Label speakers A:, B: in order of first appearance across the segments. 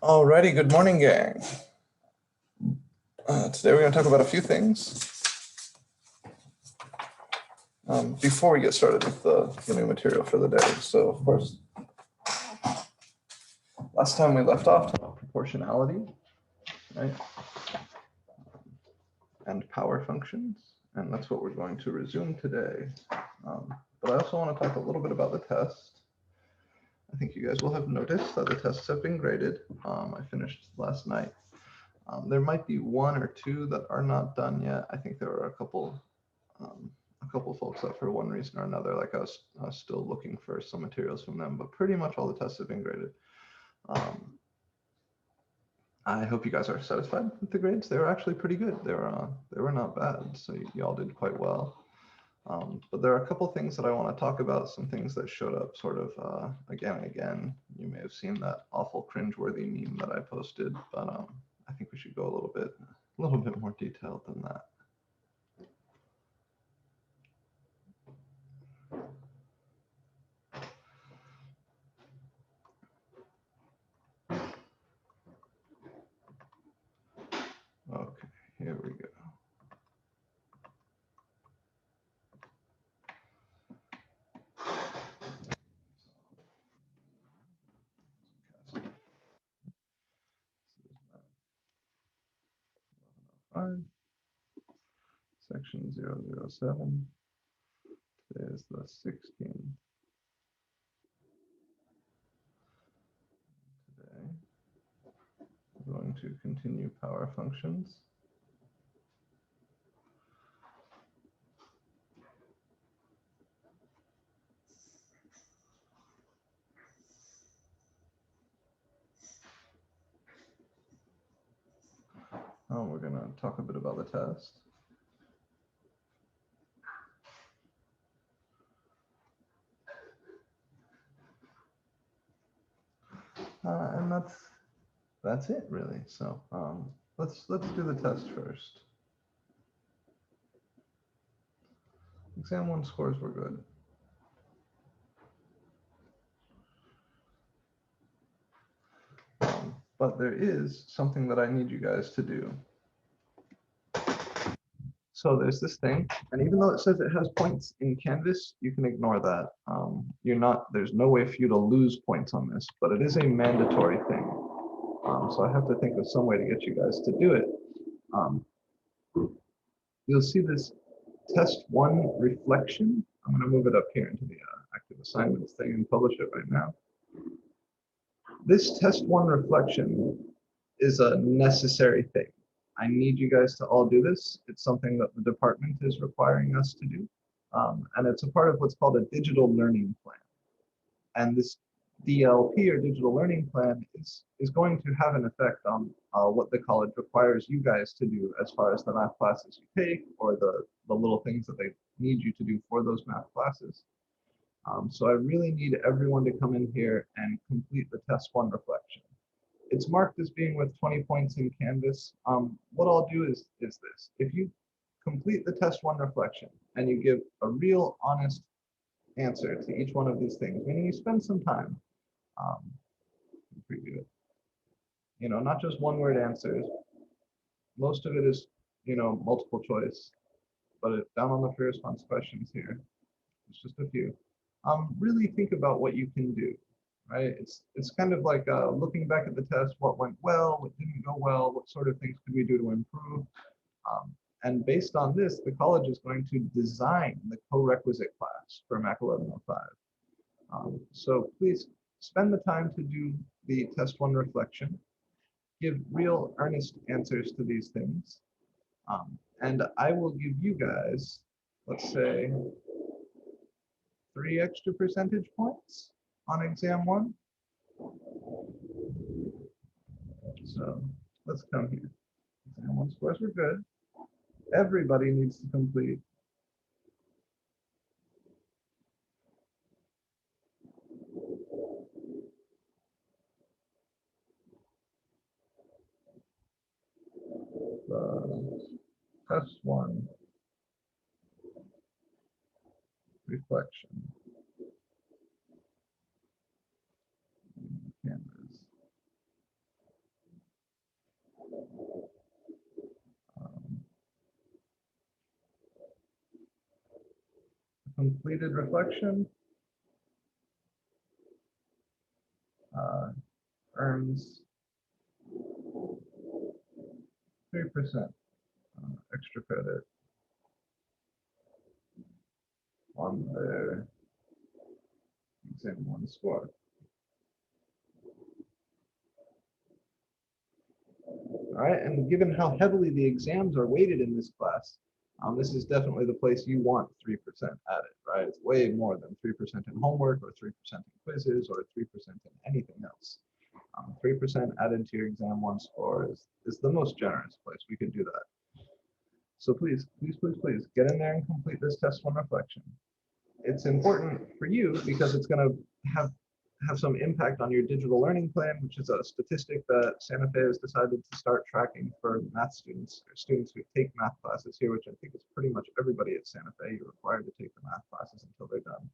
A: Alrighty, good morning, gang. Today we're going to talk about a few things. Before we get started with the new material for the day. So, of course, last time we left off talking about proportionality, right? And power functions, and that's what we're going to resume today. But I also want to talk a little bit about the test. I think you guys will have noticed that the tests have been graded. I finished last night. There might be one or two that are not done yet. I think there are a couple folks that for one reason or another, like I was still looking for some materials from them, but pretty much all the tests have been graded. I hope you guys are satisfied with the grades. They were actually pretty good. They were not bad, so y'all did quite well. But there are a couple things that I want to talk about, some things that showed up sort of again and again. You may have seen that awful cringeworthy meme that I posted, but I think we should go a little bit more detailed than that. Okay, here we go. Section 007. Today is the 16th. Today, we're going to continue power functions. We're going to talk a bit about the test. And that's it really. So let's do the test first. Exam 1 scores were good. But there is something that I need you guys to do. So there's this thing, and even though it says it has points in Canvas, you can ignore that. There's no way for you to lose points on this, but it is a mandatory thing. So I have to think of some way to get you guys to do it. You'll see this test 1 reflection. I'm going to move it up here into the active assignments thing and publish it right now. This test 1 reflection is a necessary thing. I need you guys to all do this. It's something that the department is requiring us to do. And it's a part of what's called a digital learning plan. And this DLP, or digital learning plan, is going to have an effect on what the college requires you guys to do as far as the math classes you take, or the little things that they need you to do for those math classes. So I really need everyone to come in here and complete the test 1 reflection. It's marked as being with 20 points in Canvas. What I'll do is this. If you complete the test 1 reflection and you give a real honest answer to each one of these things, meaning you spend some time, preview it. Not just one-word answers. Most of it is, multiple choice, but down on the free response questions here, it's just a few. Really think about what you can do. Right? It's kind of like looking back at the test, what went well, what didn't go well, what sort of things could we do to improve. And based on this, the college is going to design the co-requisite class for MAC1105. So please spend the time to do the test 1 reflection. Give real earnest answers to these things. And I will give you guys, let's say, 3 extra percentage points on exam 1. So let's come here. Exam 1 scores were good. Everybody needs to complete the test 1 reflection. Canvas. completed reflection earns 3% extra credit on their exam 1 score. All right, and given how heavily the exams are weighted in this class, this is definitely the place you want 3% added, right? It's way more than 3% in homework or 3% in quizzes or 3% in anything else. 3% added to your exam 1 score is the most generous place we could do that. So please, please, please, please get in there and complete this test 1 reflection. It's important for you because it's going to have some impact on your digital learning plan, which is a statistic that Santa Fe has decided to start tracking for math students, or students who take math classes here, which I think is pretty much everybody at Santa Fe. You're required to take the math classes until they're done.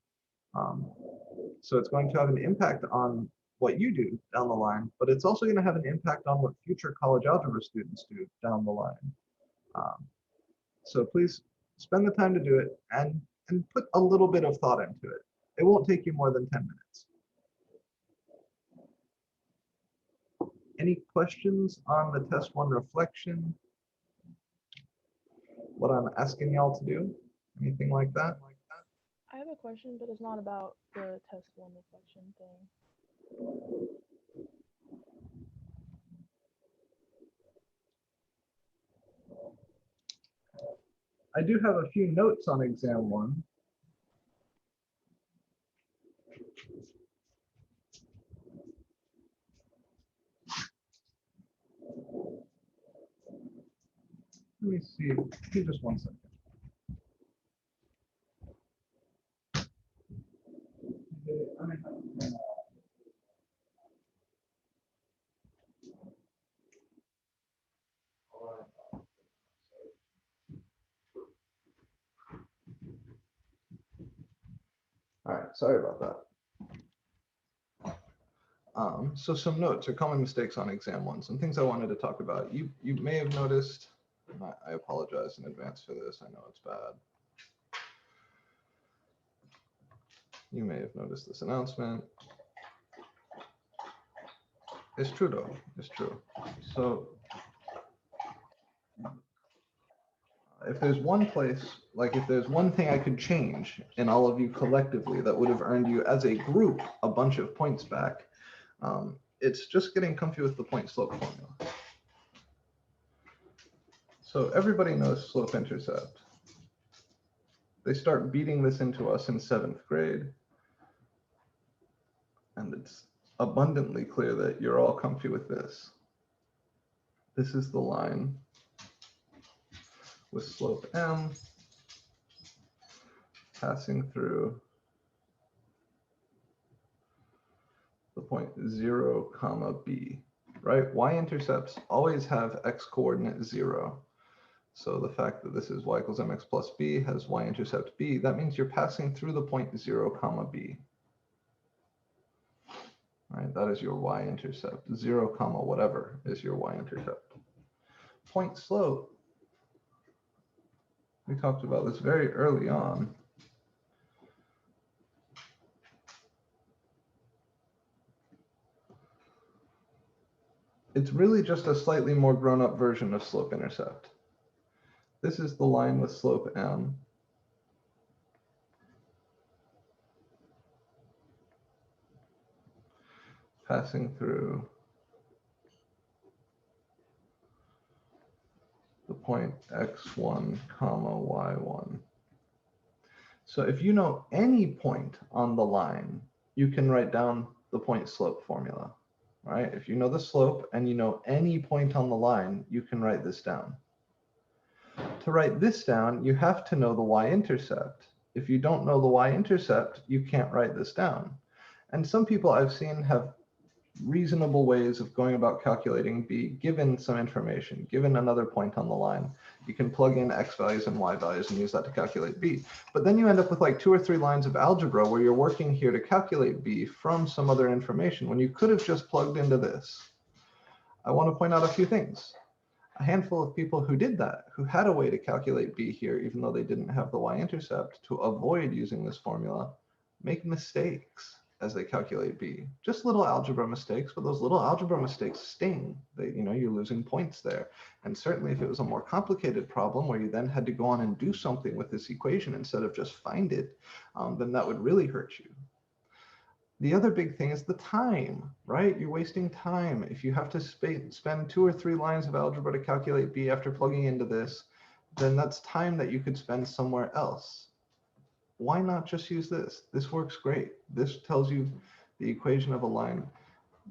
A: So it's going to have an impact on what you do down the line, but it's also going to have an impact on what future college algebra students do down the line. So please spend the time to do it and put a little bit of thought into it. It won't take you more than 10 minutes. Any questions on the test 1 reflection? What I'm asking y'all to do? Anything like that?
B: I have a question, but it's not about the test 1 reflection thing.
A: I do have a few notes on exam 1. Let me see. Give me just 1 second. All right, sorry about that. So some notes or common mistakes on exam 1, some things I wanted to talk about. You may have noticed, I apologize in advance for this, I know it's bad. You may have noticed this announcement. It's true though, it's true. So if there's one place, like if there's one thing I could change in all of you collectively that would have earned you as a group a bunch of points back, it's just getting comfy with the point slope formula. So everybody knows slope intercept. They start beating this into us in 7th grade. And it's abundantly clear that you're all comfy with this. This is the line with slope m passing through the point 0, b, right? Y-intercepts always have x-coordinate 0. So the fact that this is y equals mx plus b has y-intercept b, that means you're passing through the point 0, b. Right, that is your y-intercept. 0, whatever is your y-intercept. Point slope, we talked about this very early on. It's really just a slightly more grown-up version of slope intercept. This is the line with slope m. Passing through the point x1, y1. So if you know any point on the line, you can write down the point slope formula, right? If you know the slope and you know any point on the line, you can write this down. To write this down, you have to know the y-intercept. If you don't know the y-intercept, you can't write this down. And some people I've seen have reasonable ways of going about calculating b given some information, given another point on the line. You can plug in x values and y values and use that to calculate b. But then you end up with like 2 or 3 lines of algebra where you're working here to calculate b from some other information when you could have just plugged into this. I want to point out a few things. a handful of people who did that, who had a way to calculate b here, even though they didn't have the y-intercept, to avoid using this formula, make mistakes as they calculate b. Just little algebra mistakes, but those little algebra mistakes sting. You're losing points there. And certainly if it was a more complicated problem where you then had to go on and do something with this equation instead of just find it, then that would really hurt you. The other big thing is the time, right? You're wasting time. If you have to spend 2 or 3 lines of algebra to calculate b after plugging into this, then that's time that you could spend somewhere else. Why not just use this? This works great. This tells you the equation of a line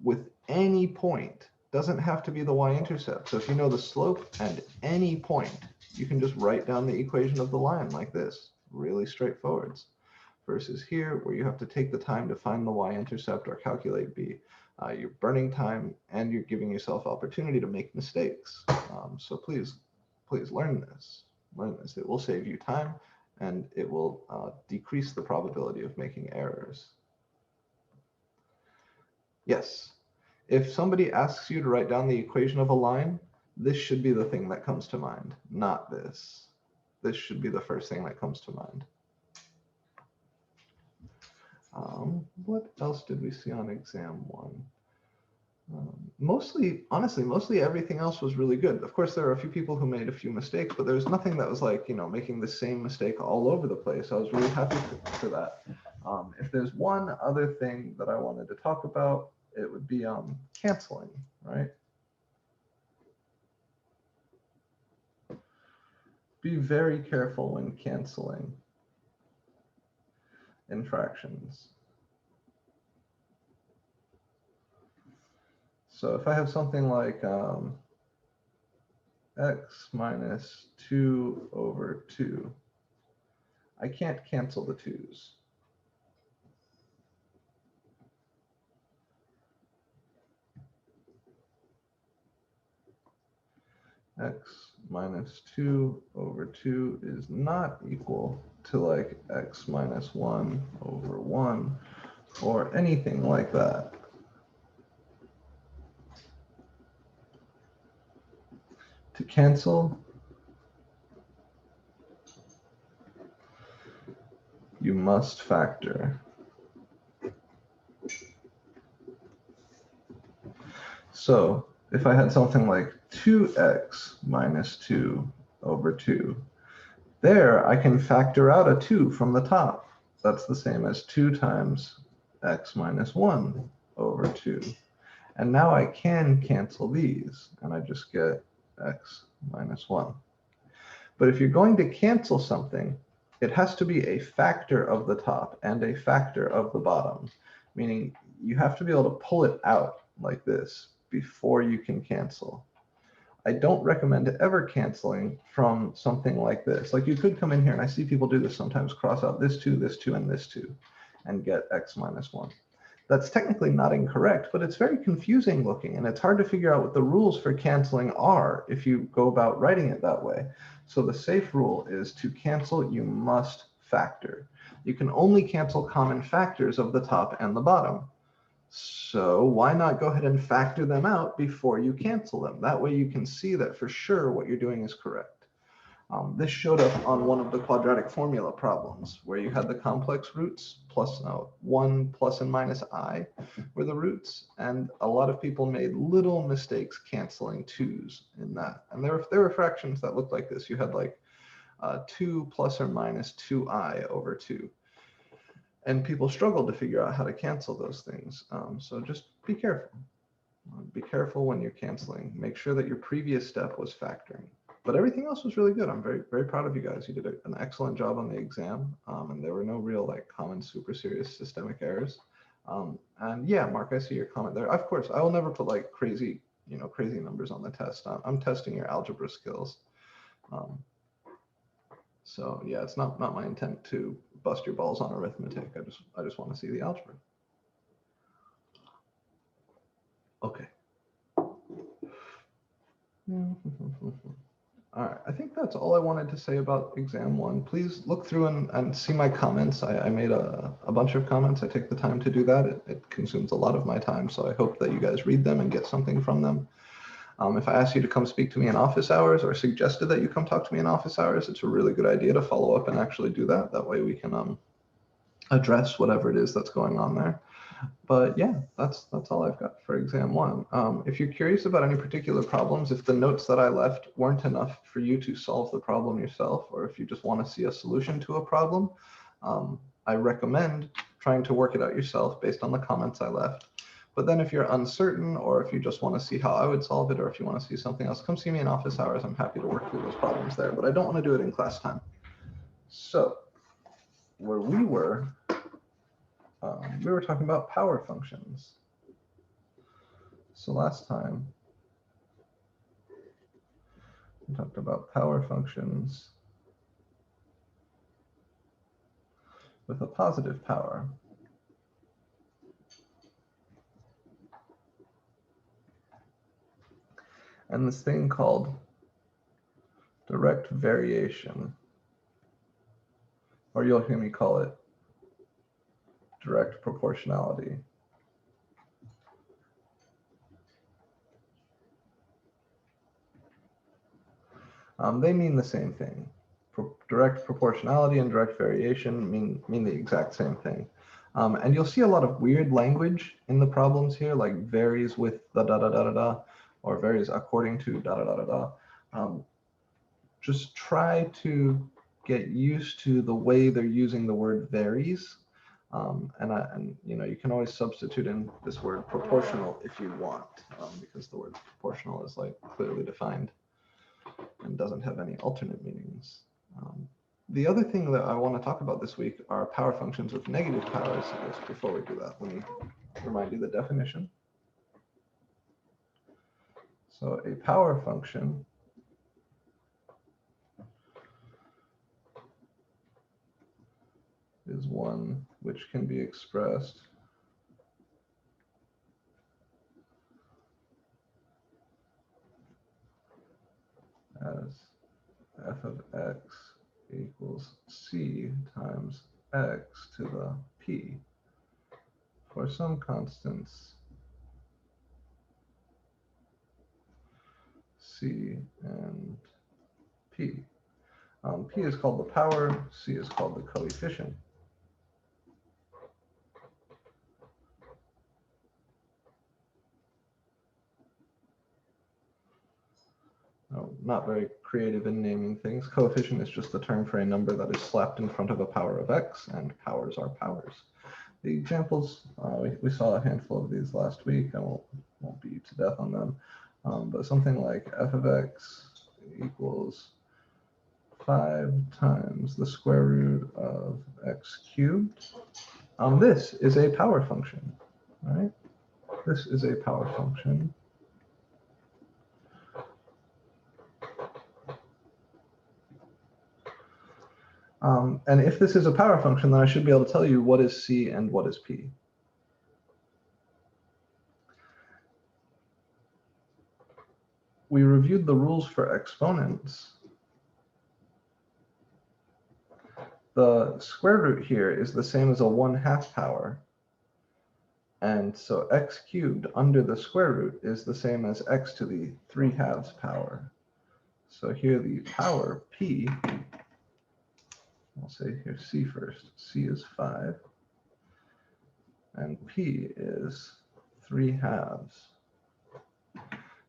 A: with any point. Doesn't have to be the y-intercept. So if you know the slope at any point, you can just write down the equation of the line like this. Really straightforward. Versus here, where you have to take the time to find the y-intercept or calculate b. You're burning time and you're giving yourself opportunity to make mistakes. So please learn this. Learn this. It will save you time and it will decrease the probability of making errors. Yes, if somebody asks you to write down the equation of a line, this should be the thing that comes to mind, not this. This should be the first thing that comes to mind. What else did we see on exam 1? Honestly, mostly everything else was really good. Of course, there are a few people who made a few mistakes, but there's nothing that was like, making the same mistake all over the place. I was really happy for that. If there's one other thing that I wanted to talk about, it would be canceling, right? Be very careful when canceling in fractions. So if I have something like x minus 2 over 2, I can't cancel the 2's. X minus 2 over 2 is not equal to like x minus 1 over 1 or anything like that. To cancel, you must factor. So if I had something like 2x minus 2 over 2, there I can factor out a 2 from the top. That's the same as 2 times x minus 1 over 2. And now I can cancel these, and I just get x minus 1. But if you're going to cancel something, it has to be a factor of the top and a factor of the bottom, meaning you have to be able to pull it out like this before you can cancel. I don't recommend ever canceling from something like this. Like you could come in here, and I see people do this sometimes, cross out this 2, and this 2, and get x minus 1. That's technically not incorrect, but it's very confusing looking, and it's hard to figure out what the rules for canceling are if you go about writing it that way. So the safe rule is to cancel, you must factor. You can only cancel common factors of the top and the bottom. So why not go ahead and factor them out before you cancel them? That way you can see that for sure what you're doing is correct. This showed up on one of the quadratic formula problems where you had the complex roots, plus 1 plus and minus I were the roots, and a lot of people made little mistakes canceling 2's in that. And there were fractions that looked like this. You had like 2 plus or minus 2I over 2. And people struggled to figure out how to cancel those things. So just be careful. Be careful when you're canceling. Make sure that your previous step was factoring. But everything else was really good. I'm very, very proud of you guys. You did an excellent job on the exam, and there were no real like common super serious systemic errors. And yeah, Mark, I see your comment there. Of course, I will never put like crazy numbers on the test. I'm testing your algebra skills. So yeah, it's not my intent to bust your balls on arithmetic. I just want to see the algebra. Okay. All right, I think that's all I wanted to say about exam 1. Please look through and see my comments. I made a bunch of comments. I take the time to do that. It consumes a lot of my time, so I hope that you guys read them and get something from them. If I ask you to come speak to me in office hours or suggested that you come talk to me in office hours, it's a really good idea to follow up and actually do that. That way we can address whatever it is that's going on there. But yeah, that's all I've got for exam 1. If you're curious about any particular problems, if the notes that I left weren't enough for you to solve the problem yourself, or if you just want to see a solution to a problem, I recommend trying to work it out yourself based on the comments I left. But then if you're uncertain, or if you just want to see how I would solve it, or if you want to see something else, come see me in office hours. I'm happy to work through those problems there, but I don't want to do it in class time. So where we were talking about power functions. So last time we talked about power functions with a positive power. And this thing called direct variation, or you'll hear me call it direct proportionality. They mean the same thing. Direct proportionality and direct variation mean the exact same thing. And you'll see a lot of weird language in the problems here, like varies with the da-da-da-da-da, or varies according to da-da-da-da-da. Just try to get used to the way they're using the word varies. And you know, you can always substitute in this word proportional if you want, because the word proportional is like clearly defined and doesn't have any alternate meanings. The other thing that I want to talk about this week are power functions with negative powers. Just before we do that, let me remind you the definition. So a power function is one which can be expressed as f of x equals c times x to the p for some constants c and p. P is called the power, c is called the coefficient. Not very creative in naming things. Coefficient is just the term for a number that is slapped in front of a power of x, and powers are powers. The examples, we saw a handful of these last week. I won't beat you to death on them. But something like f of x equals 5 times the square root of x cubed. This is a power function, right? This is a power function. And if this is a power function, then I should be able to tell you what is c and what is p. We reviewed the rules for exponents. The square root here is the same as a 1/2 power. And so x cubed under the square root is the same as x to the 3/2 power. So here the power p, I'll say here c first. C is 5, and p is 3/2.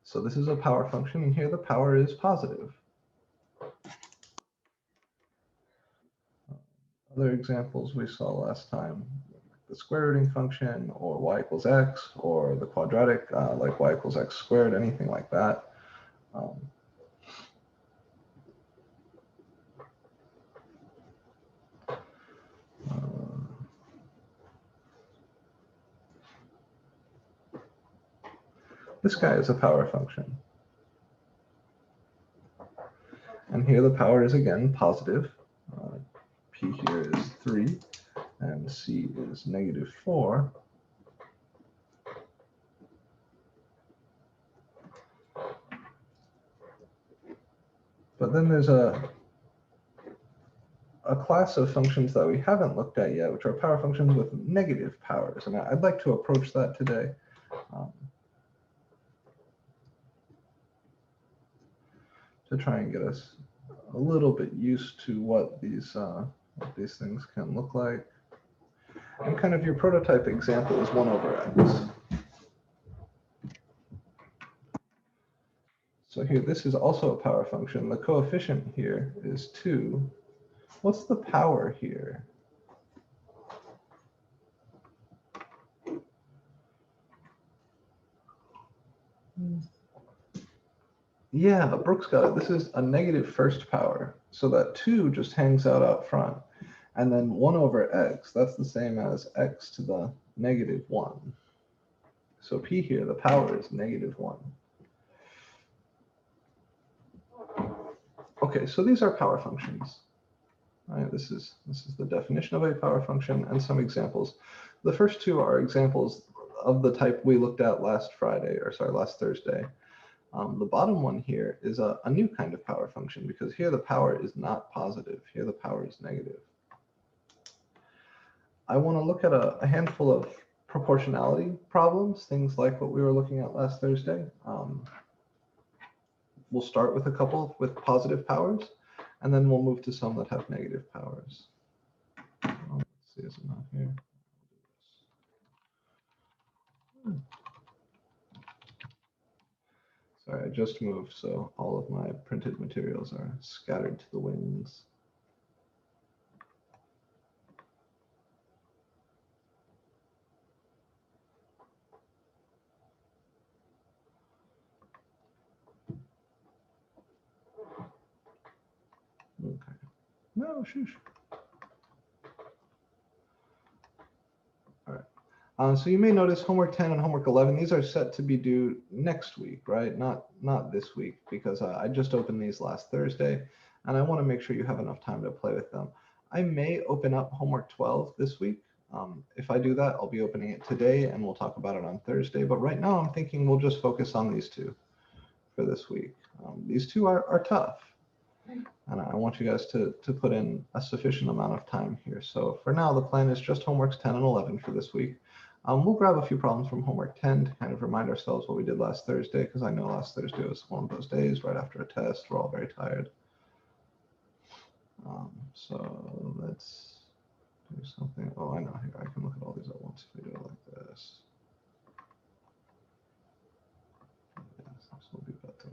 A: So this is a power function, and here the power is positive. Other examples we saw last time, the square rooting function, or y equals x, or the quadratic, like y equals x squared, anything like that. This guy is a power function. And here the power is again positive. P here is 3, and c is -4. But then there's a class of functions that we haven't looked at yet, which are power functions with negative powers. And I'd like to approach that today. to try and get us a little bit used to what these things can look like. And kind of your prototype example is 1 over x. So here, this is also a power function. The coefficient here is 2. What's the power here? Yeah, Brooks got it. This is a negative first power. So that 2 just hangs out front. And then 1 over x, that's the same as x to the negative 1. So p here, the power is negative 1. Okay, so these are power functions. All right, this is the definition of a power function and some examples. The first two are examples of the type we looked at last Thursday. The bottom one here is a new kind of power function because here the power is not positive. Here the power is negative. I want to look at a handful of proportionality problems, things like what we were looking at last Thursday. We'll start with a couple with positive powers, and then we'll move to some that have negative powers. Let's see, is it not here? Sorry, I just moved, so all of my printed materials are scattered to the winds. Okay. No, shush. All right. So you may notice homework 10 and homework 11, these are set to be due next week, right? Not this week, because I just opened these last Thursday, and I want to make sure you have enough time to play with them. I may open up homework 12 this week. If I do that, I'll be opening it today, and we'll talk about it on Thursday. But right now, I'm thinking we'll just focus on these two for this week. These two are tough. And I want you guys to put in a sufficient amount of time here. So for now, the plan is just homeworks 10 and 11 for this week. We'll grab a few problems from homework 10 to kind of remind ourselves what we did last Thursday, because I know last Thursday was one of those days right after a test. We're all very tired. So let's do something. Oh, I know. Here, I can look at all these at once if we do it like this. Yes, this will be better.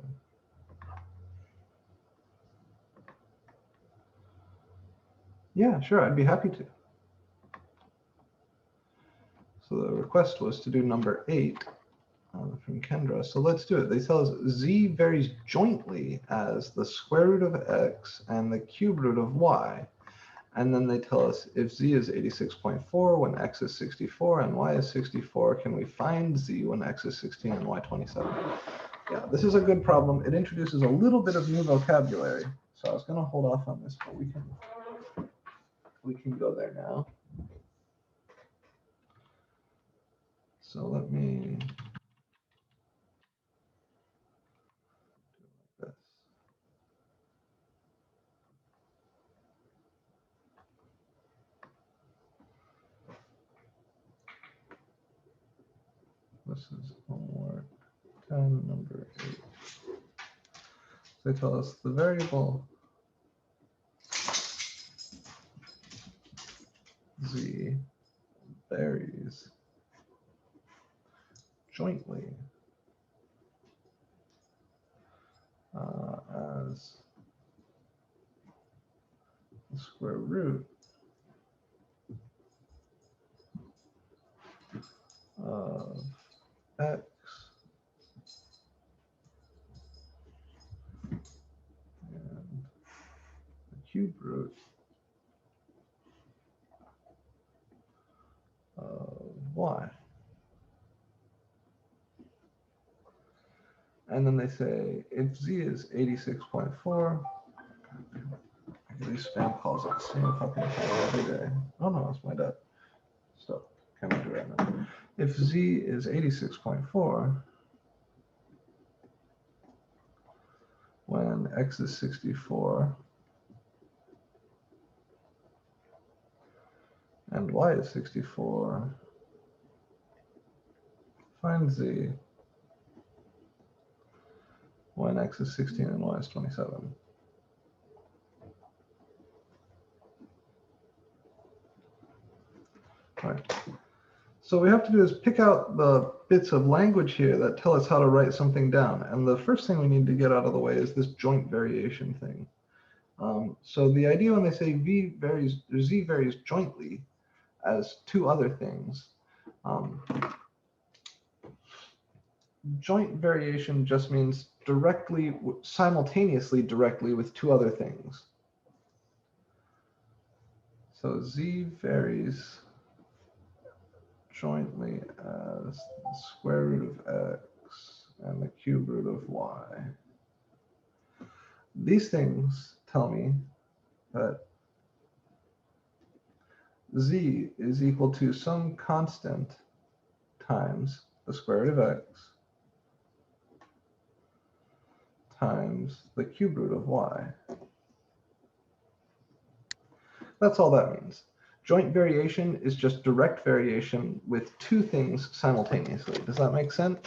A: Yeah, sure, I'd be happy to. So the request was to do number 8 from Kendra. So let's do it. They tell us z varies jointly as the square root of x and the cube root of y. And then they tell us if z is 86.4 when x is 64 and y is 64, can we find z when x is 16 and y 27? Yeah, this is a good problem. It introduces a little bit of new vocabulary. So I was going to hold off on this, but we can go there now. So let me do this. This is homework 10, number 8. They tell us the variable z varies jointly as the square root of x and the cube root of y. And then they say if z is 86.4, I get these spam calls at the same fucking time every day. Oh no, it's my dad. So can we do it right now? If z is 86.4, when x is 64 and y is 64, find z when x is 16 and y is 27. All right. So what we have to do is pick out the bits of language here that tell us how to write something down. And the first thing we need to get out of the way is this joint variation thing. So the idea when they say z varies jointly as two other things, joint variation just means simultaneously directly with two other things. So z varies jointly as the square root of x and the cube root of y. These things tell me that z is equal to some constant times the square root of x times the cube root of y. That's all that means. Joint variation is just direct variation with two things simultaneously. Does that make sense?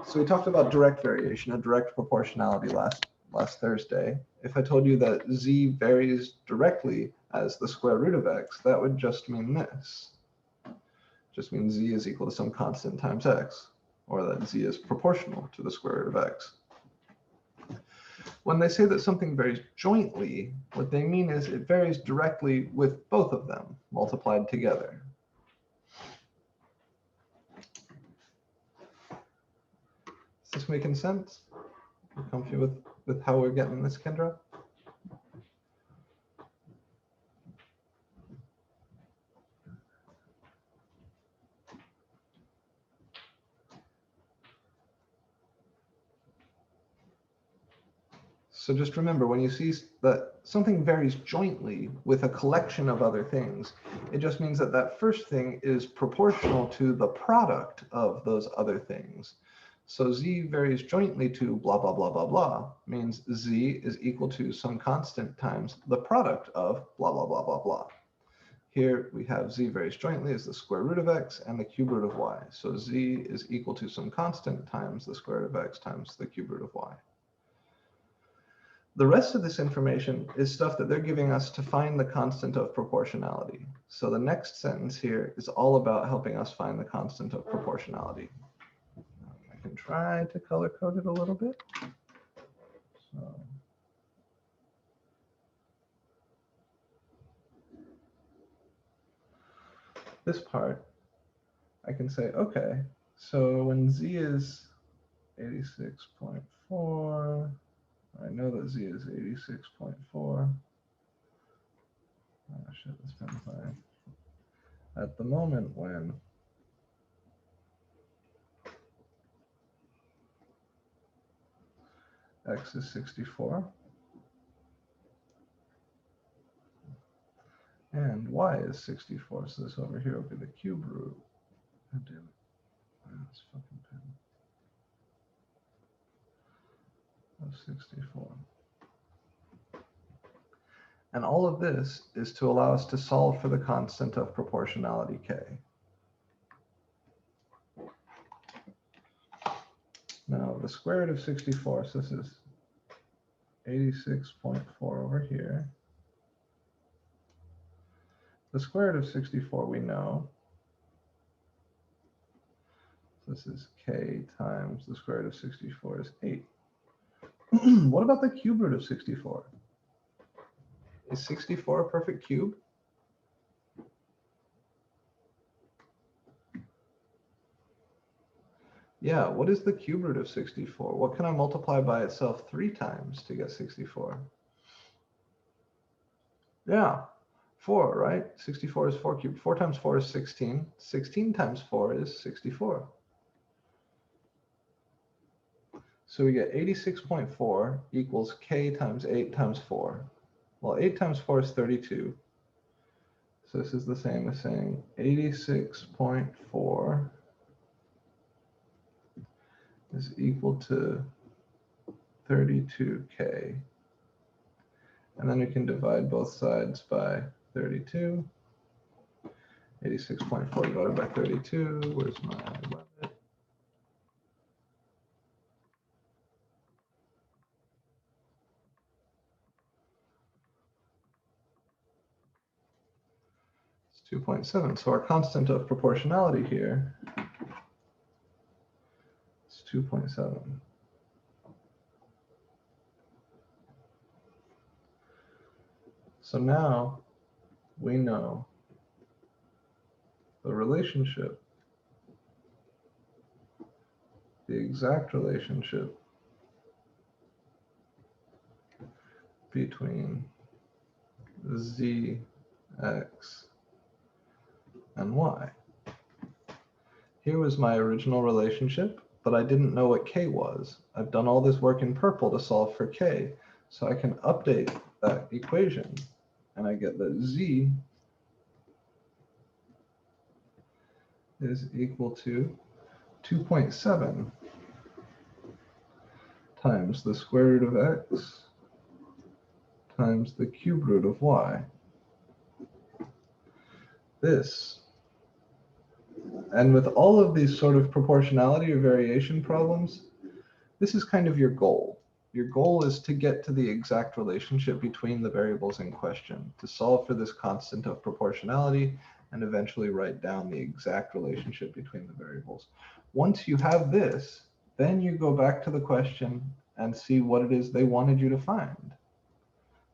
A: So we talked about direct variation, a direct proportionality last Thursday. If I told you that z varies directly as the square root of x, that would just mean this. Just means z is equal to some constant times x, or that z is proportional to the square root of x. When they say that something varies jointly, what they mean is it varies directly with both of them multiplied together. Is this making sense? You comfy with how we're getting this, Kendra? So just remember, when you see that something varies jointly with a collection of other things, it just means that that first thing is proportional to the product of those other things. So z varies jointly to blah, blah, blah, blah, blah, means z is equal to some constant times the product of blah, blah, blah, blah, blah. Here we have z varies jointly as the square root of x and the cube root of y. So z is equal to some constant times the square root of x times the cube root of y. The rest of this information is stuff that they're giving us to find the constant of proportionality. So the next sentence here is all about helping us find the constant of proportionality. I can try to color code it a little bit. So this part, I can say, okay, so when z is 86.4, I know that z is 86.4. Oh shit, this pen's fine. At the moment when x is 64 and y is 64, so this over here will be the cube root. Oh, damn it. This fucking pen. Of 64. And all of this is to allow us to solve for the constant of proportionality k. Now, the square root of 64, so this is 86.4 over here. The square root of 64 we know. So this is k times the square root of 64 is 8. What about the cube root of 64? Is 64 a perfect cube? Yeah, what is the cube root of 64? What can I multiply by itself 3 times to get 64? Yeah, 4, right? 64 is 4 cubed. 4 times 4 is 16. 16 times 4 is 64. So we get 86.4 equals k times 8 times 4. Well, 8 times 4 is 32. So this is the same as saying 86.4 is equal to 32k. And then we can divide both sides by 32. 86.4 divided by 32. Where's my limit? 2.7. So our constant of proportionality here is 2.7. So now we know the relationship, the exact relationship between z, x, and y. Here was my original relationship, but I didn't know what k was. I've done all this work in purple to solve for k, so I can update that equation, and I get that z is equal to 2.7 times the square root of x times the cube root of y. This, and with all of these sort of proportionality or variation problems, this is kind of your goal. Your goal is to get to the exact relationship between the variables in question, to solve for this constant of proportionality, and eventually write down the exact relationship between the variables. Once you have this, then you go back to the question and see what it is they wanted you to find.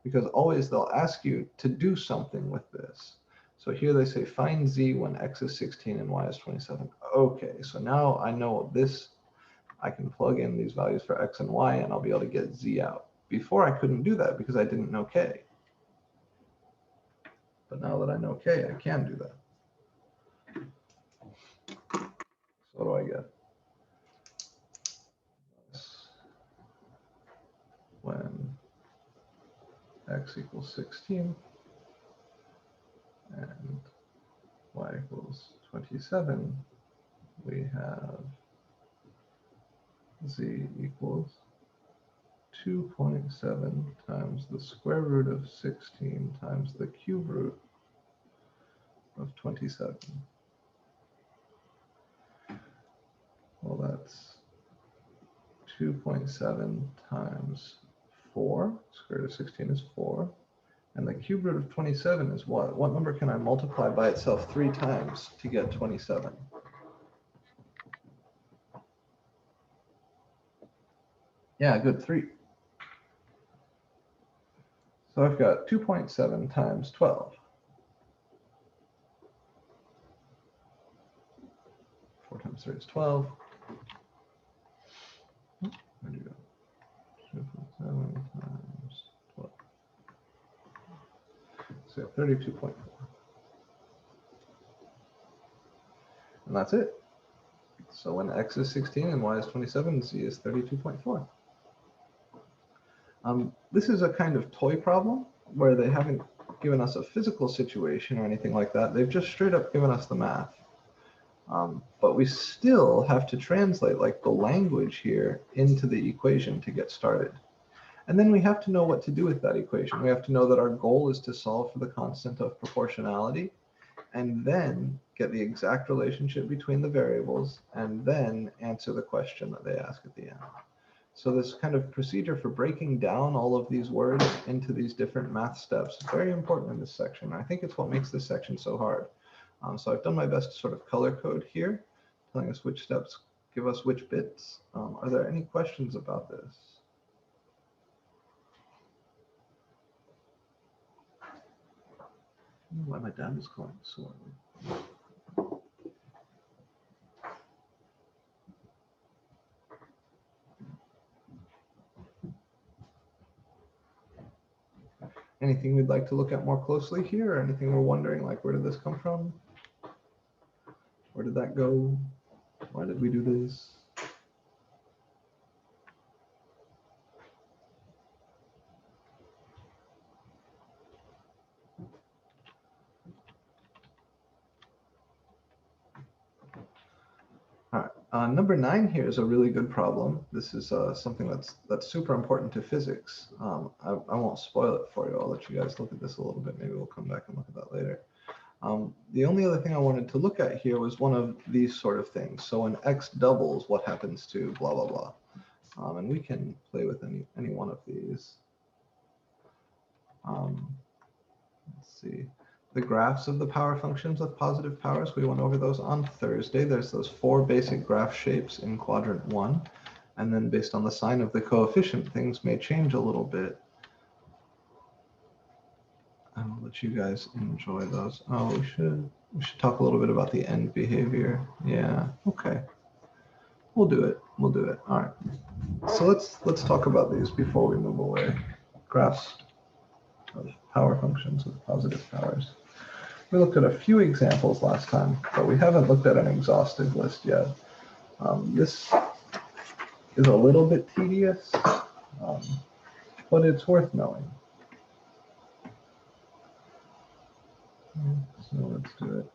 A: Because always they'll ask you to do something with this. So here they say find z when x is 16 and y is 27. Okay, so now I know this. I can plug in these values for x and y, and I'll be able to get z out. Before I couldn't do that because I didn't know k. But now that I know k, I can do that. So what do I get? When x equals 16 and y equals 27, we have z equals 2.7 times the square root of 16 times the cube root of 27. Well, that's 2.7 times 4. Square root of 16 is 4. And the cube root of 27 is what? What number can I multiply by itself 3 times to get 27? Yeah, good, 3. So I've got 2.7 times 12. 4 times 3 is 12. Where'd you go? 2.7 times 12. So 32.4. And that's it. So when x is 16 and y is 27, z is 32.4. This is a kind of toy problem where they haven't given us a physical situation or anything like that. They've just straight up given us the math. But we still have to translate like the language here into the equation to get started. And then we have to know what to do with that equation. We have to know that our goal is to solve for the constant of proportionality, and then get the exact relationship between the variables, and then answer the question that they ask at the end. So this kind of procedure for breaking down all of these words into these different math steps is very important in this section. I think it's what makes this section so hard. So I've done my best to sort of color code here, telling us which steps give us which bits. Are there any questions about this? Why my dad is calling so early. Anything we'd like to look at more closely here, or anything we're wondering, like where did this come from? Where did that go? Why did we do this? All right, number 9 here is a really good problem. This is something that's super important to physics. I won't spoil it for you. I'll let you guys look at this a little bit. Maybe we'll come back and look at that later. The only other thing I wanted to look at here was one of these sort of things. So when x doubles, what happens to blah, blah, blah? And we can play with any one of these. Let's see. the graphs of the power functions with positive powers. We went over those on Thursday. There's those 4 basic graph shapes in quadrant 1. And then based on the sign of the coefficient, things may change a little bit. I'll let you guys enjoy those. Oh, we should talk a little bit about the end behavior. Yeah, okay. We'll do it. We'll do it. All right. So let's talk about these before we move away. Graphs of power functions with positive powers. We looked at a few examples last time, but we haven't looked at an exhaustive list yet. This is a little bit tedious, but it's worth knowing. So let's do it.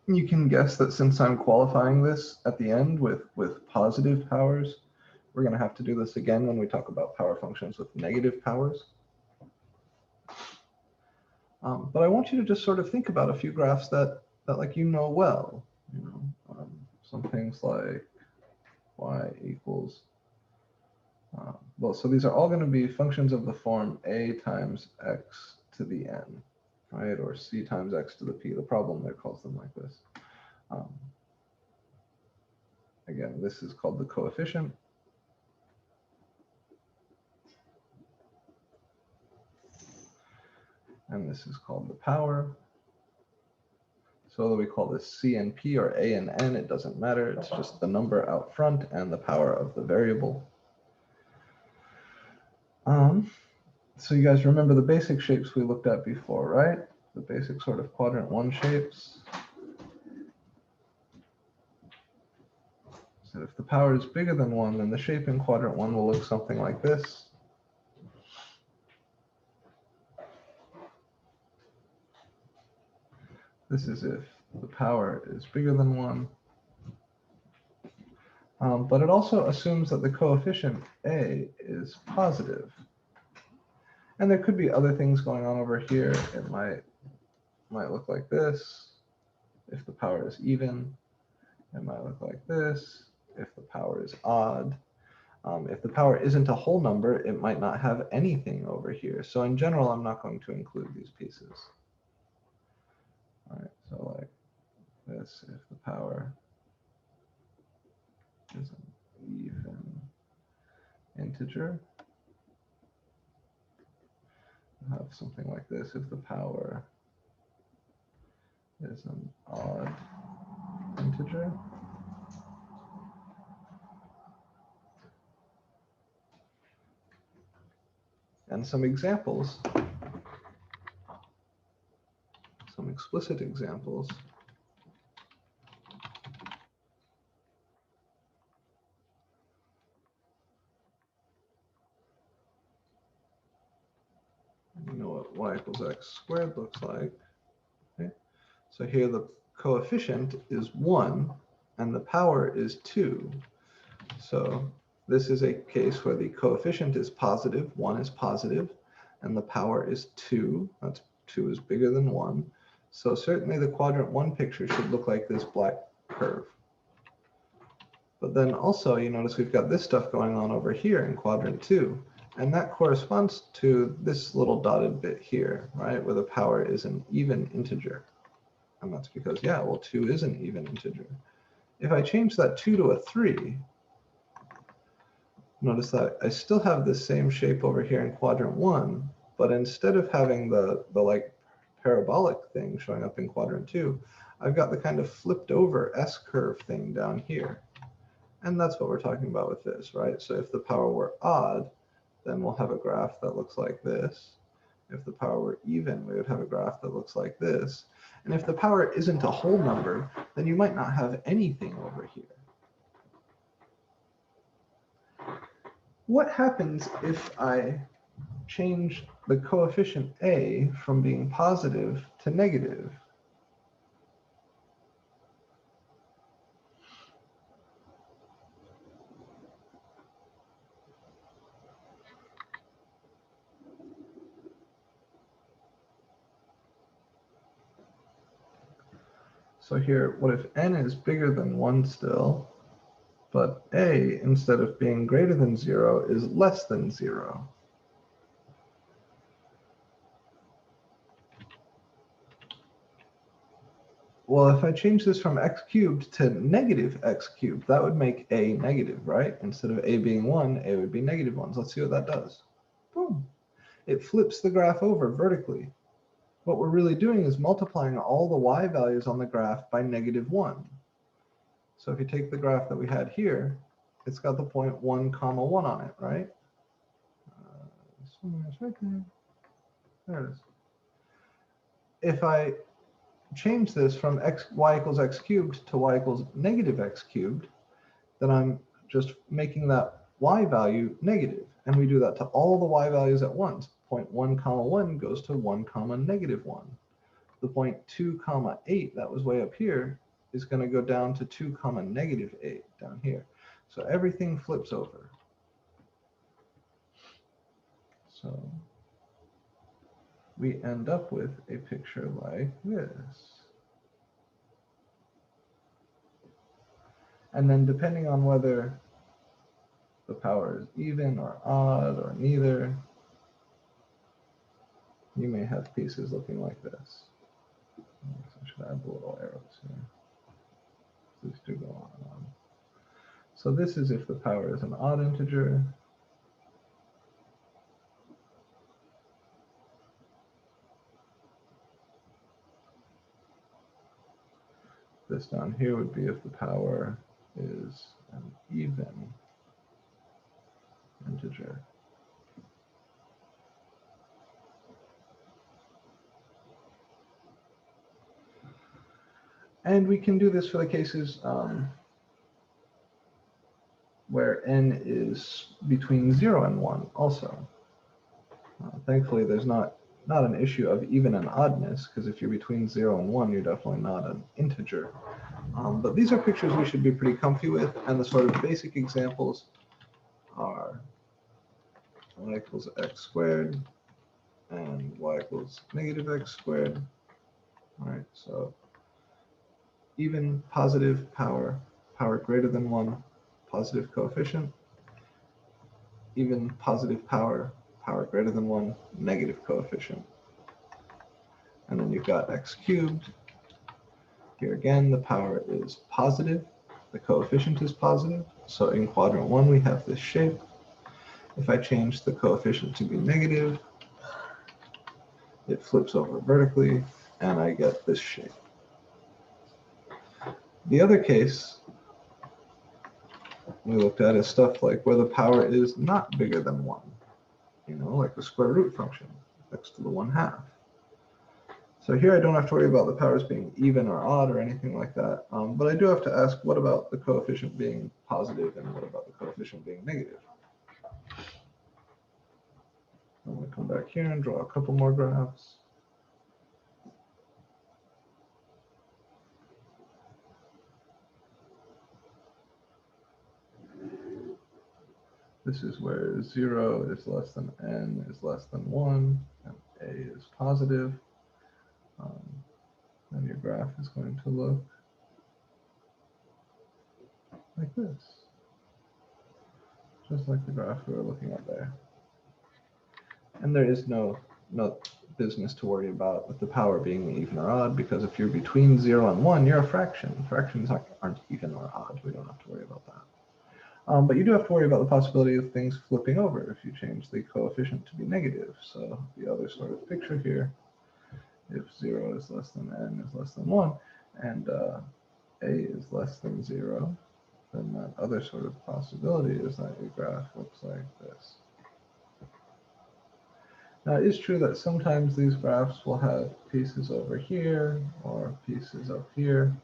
A: You can guess that since I'm qualifying this at the end with positive powers, we're going to have to do this again when we talk about power functions with negative powers. But I want you to just sort of think about a few graphs that like you know well. Some things like y equals, well, so these are all going to be functions of the form a times x to the n, right? Or c times x to the p. The problem there calls them like this. Again, this is called the coefficient. And this is called the power. So whether we call this C and P or A and N, it doesn't matter. It's just the number out front and the power of the variable. So you guys remember the basic shapes we looked at before, right? The basic sort of quadrant 1 shapes. So if the power is bigger than 1, then the shape in quadrant 1 will look something like this. This is if the power is bigger than 1. But it also assumes that the coefficient A is positive. And there could be other things going on over here. It might look like this if the power is even. It might look like this if the power is odd. If the power isn't a whole number, it might not have anything over here. So in general, I'm not going to include these pieces. All right, so like this, if the power is an even integer. I'll have something like this if the power is an odd integer. And some examples, some explicit examples. You know what y equals x squared looks like. Okay. So here the coefficient is 1 and the power is 2. So this is a case where the coefficient is positive, 1 is positive, and the power is 2. That's 2 is bigger than 1. So certainly the quadrant 1 picture should look like this black curve. But then also you notice we've got this stuff going on over here in quadrant 2. And that corresponds to this little dotted bit here, right, where the power is an even integer. And that's because, yeah, well, 2 is an even integer. If I change that 2 to a 3, notice that I still have this same shape over here in quadrant 1, but instead of having the like parabolic thing showing up in quadrant 2, I've got the kind of flipped over S-curve thing down here. And that's what we're talking about with this, right? So if the power were odd, then we'll have a graph that looks like this. If the power were even, we would have a graph that looks like this. And if the power isn't a whole number, then you might not have anything over here. What happens if I change the coefficient A from being positive to negative? So here, what if n is bigger than 1 still, but a, instead of being greater than 0, is less than 0? Well, if I change this from x cubed to negative x cubed, that would make a negative, right? Instead of a being 1, a would be negative 1. Let's see what that does. Boom. It flips the graph over vertically. What we're really doing is multiplying all the y values on the graph by negative 1. So if you take the graph that we had here, it's got the point 1, comma 1 on it, right? It's right there. There it is. If I change this from y equals x cubed to y equals negative x cubed, then I'm just making that y value negative. And we do that to all the y values at once. Point 1, comma 1 goes to 1, comma negative 1. The point 2, comma 8, that was way up here, is going to go down to 2, comma negative 8 down here. So everything flips over. So we end up with a picture like this. And then depending on whether the power is even or odd or neither, you may have pieces looking like this. I should add the little arrows here. These two go on and on. So this is if the power is an odd integer. This down here would be if the power is an even integer. And we can do this for the cases where n is between 0 and 1 also. Thankfully, there's not an issue of even and oddness, because if you're between 0 and 1, you're definitely not an integer. But these are pictures we should be pretty comfy with, and the sort of basic examples are y equals x squared and y equals negative x squared. All right, so even positive power, power greater than 1, positive coefficient. Even positive power, power greater than 1, negative coefficient. And then you've got x cubed. Here again, the power is positive. The coefficient is positive. So in quadrant 1, we have this shape. If I change the coefficient to be negative, it flips over vertically, and I get this shape. The other case we looked at is stuff like where the power is not bigger than 1, like the square root function next to the 1/2. So here I don't have to worry about the powers being even or odd or anything like that, but I do have to ask, what about the coefficient being positive and what about the coefficient being negative? I'm going to come back here and draw a couple more graphs. This is where 0 is less than n is less than 1, and a is positive. And your graph is going to look like this, just like the graph we were looking at there. And there is no business to worry about with the power being even or odd, because if you're between 0 and 1, you're a fraction. Fractions aren't even or odd. We don't have to worry about that. But you do have to worry about the possibility of things flipping over if you change the coefficient to be negative. So the other sort of picture here, if 0 is less than n is less than 1, and a is less than 0, then that other sort of possibility is that your graph looks like this. Now, it is true that sometimes these graphs will have pieces over here or pieces up here,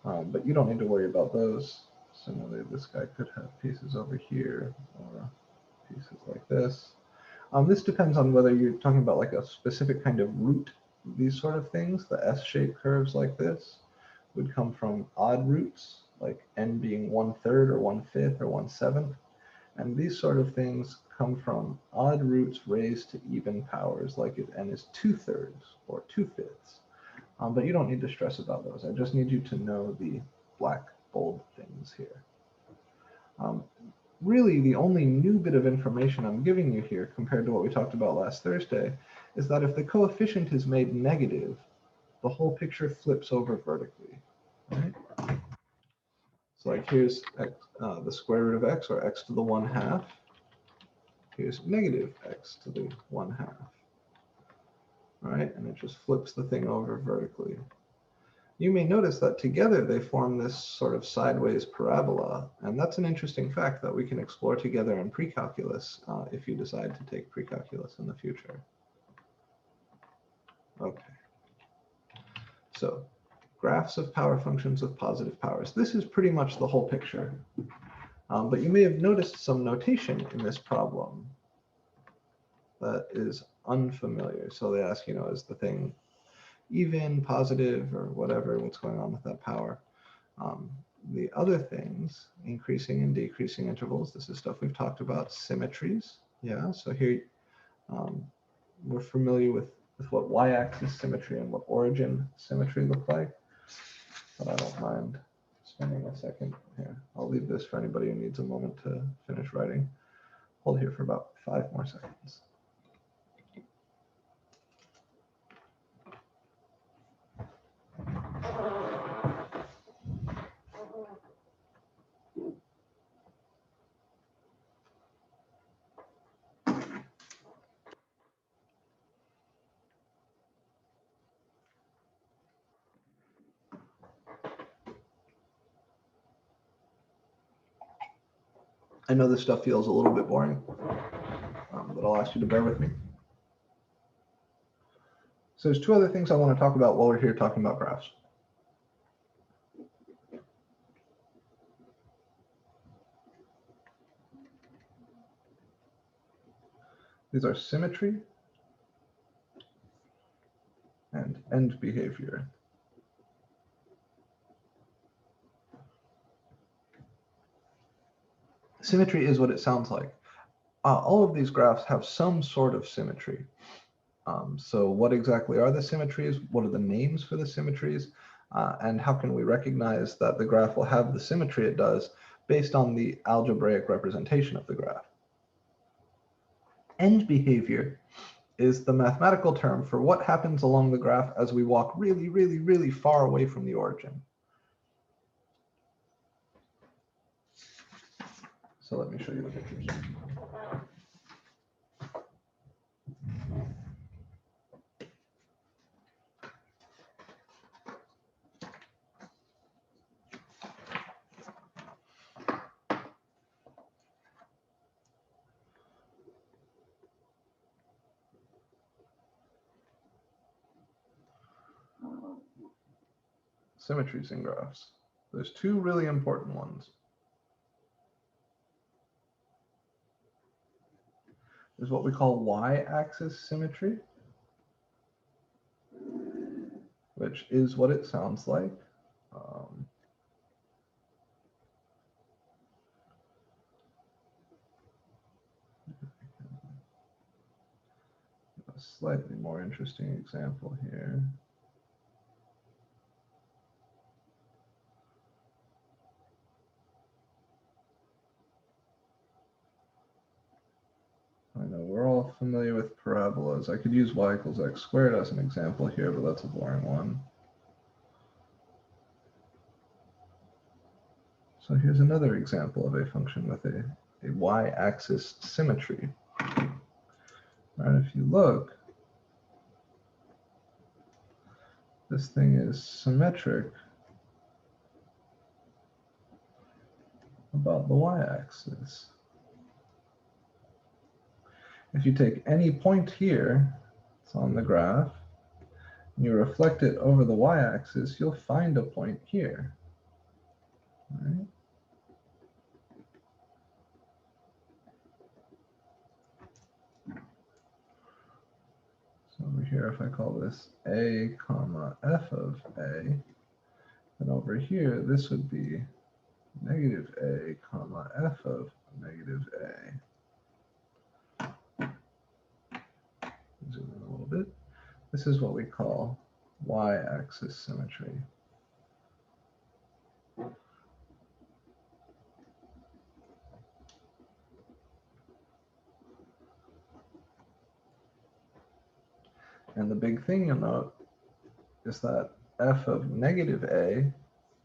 A: but you don't need to worry about those. Similarly, this guy could have pieces over here or pieces like this. This depends on whether you're talking about like a specific kind of root. These sort of things, the S-shaped curves like this, would come from odd roots, like n being 1/3 or 1/5 or 1/7. And these sort of things come from odd roots raised to even powers, like if n is 2/3 or 2/5. But you don't need to stress about those. I just need you to know the black bold things here. Really, the only new bit of information I'm giving you here compared to what we talked about last Thursday is that if the coefficient is made negative, the whole picture flips over vertically. Right? So like here's x, the square root of x, or x to the 1/2. Here's negative x to the 1/2. All right, and it just flips the thing over vertically. You may notice that together they form this sort of sideways parabola, and that's an interesting fact that we can explore together in pre-calculus if you decide to take pre-calculus in the future. Okay. So graphs of power functions with positive powers. This is pretty much the whole picture. But you may have noticed some notation in this problem that is unfamiliar. So they ask, is the thing even, positive, or whatever, what's going on with that power? The other things, increasing and decreasing intervals, this is stuff we've talked about. Symmetries, yeah, so here we're familiar with what y-axis symmetry and what origin symmetry look like, but I don't mind spending a second here. I'll leave this for anybody who needs a moment to finish writing. Hold here for about 5 more seconds. I know this stuff feels a little bit boring, but I'll ask you to bear with me. So there's 2 other things I want to talk about while we're here talking about graphs. These are symmetry and end behavior. Symmetry is what it sounds like. All of these graphs have some sort of symmetry. So what exactly are the symmetries? What are the names for the symmetries? And how can we recognize that the graph will have the symmetry it does based on the algebraic representation of the graph? End behavior is the mathematical term for what happens along the graph as we walk really, really, really far away from the origin. So let me show you the pictures. Symmetries in graphs. There's 2 really important ones. There's what we call y-axis symmetry, which is what it sounds like. A slightly more interesting example here. I know we're all familiar with parabolas. I could use y equals x squared as an example here, but that's a boring one. So here's another example of a function with a y-axis symmetry. And if you look, this thing is symmetric about the y-axis. If you take any point here, it's on the graph, and you reflect it over the y-axis, you'll find a point here. Right? So over here, if I call this a comma f of a, then over here, this would be negative a comma f of negative a. Zoom in a little bit. This is what we call y-axis symmetry. And the big thing you'll note is that f of negative a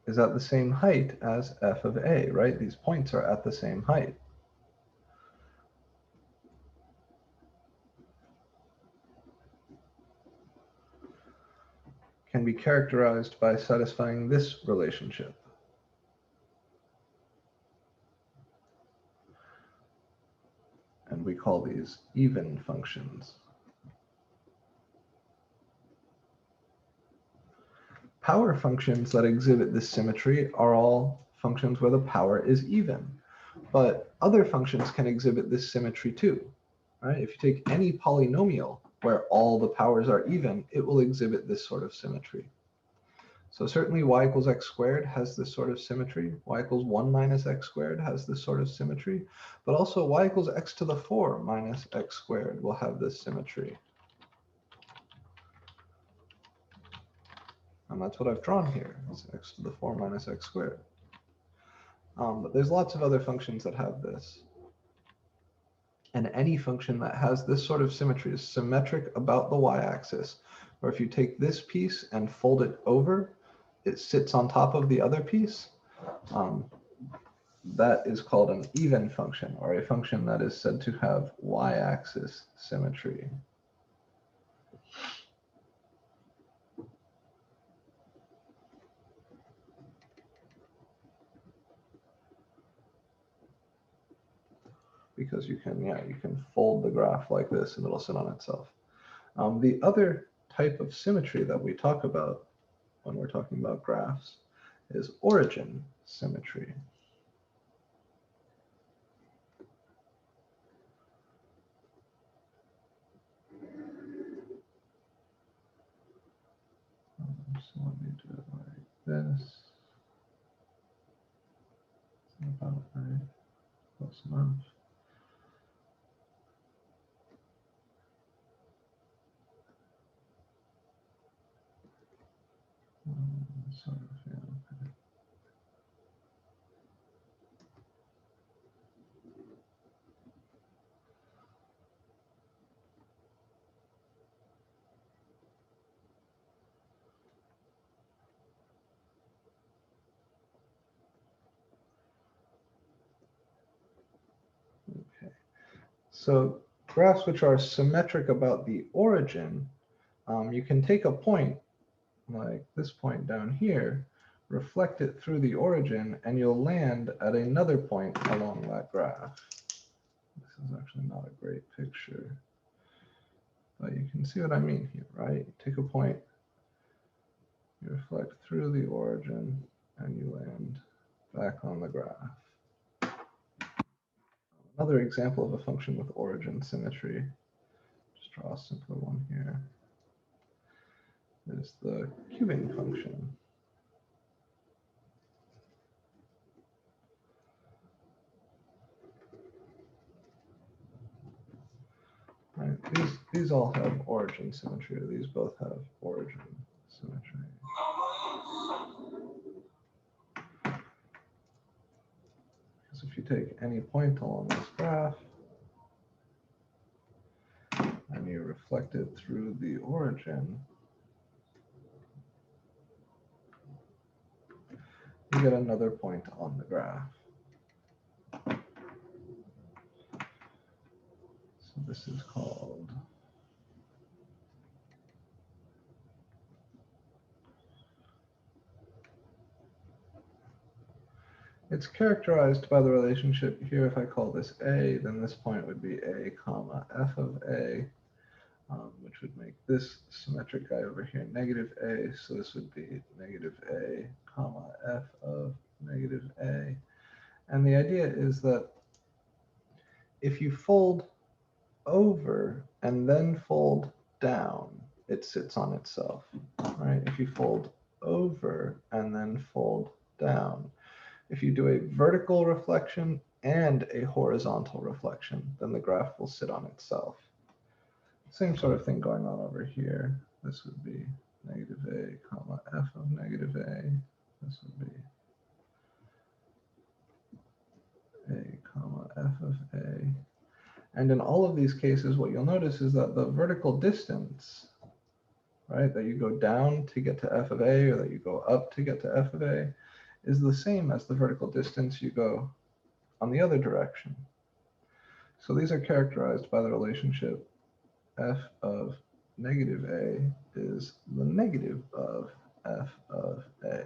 A: is at the same height as f of a, right? These points are at the same height. Can be characterized by satisfying this relationship. And we call these even functions. Power functions that exhibit this symmetry are all functions where the power is even. But other functions can exhibit this symmetry too, right? If you take any polynomial where all the powers are even, it will exhibit this sort of symmetry. So certainly y equals x squared has this sort of symmetry. Y equals 1 minus x squared has this sort of symmetry. But also y equals x to the 4 minus x squared will have this symmetry. And that's what I've drawn here. It's x to the 4 minus x squared. But there's lots of other functions that have this. And any function that has this sort of symmetry is symmetric about the y-axis. Or if you take this piece and fold it over, it sits on top of the other piece. That is called an even function, or a function that is said to have y-axis symmetry. Because you can fold the graph like this and it'll sit on itself. The other type of symmetry that we talk about when we're talking about graphs is origin symmetry. So let me do it like this. About right, close enough. Sort of, yeah. Okay. So graphs which are symmetric about the origin, you can take a point like this point down here, reflect it through the origin, and you'll land at another point along that graph. This is actually not a great picture, but you can see what I mean here, right? Take a point, you reflect through the origin, and you land back on the graph. Another example of a function with origin symmetry, just draw a simpler one here, is the cubing function. Right. These all have origin symmetry, or these both have origin symmetry. Because if you take any point along this graph and you reflect it through the origin, you get another point on the graph. So this is called it's characterized by the relationship here. If I call this A, then this point would be A comma f of A, which would make this symmetric guy over here negative A. So this would be negative A comma f of negative A. And the idea is that if you fold over and then fold down, it sits on itself, right? If you fold over and then fold down, if you do a vertical reflection and a horizontal reflection, then the graph will sit on itself. Same sort of thing going on over here. This would be negative And in all of these cases, what you'll notice is that the vertical distance, right, that you go down to get to f of a, or that you go up to get to f of a, is the same as the vertical distance you go on the other direction. So these are characterized by the relationship f of negative a is the negative of f of a.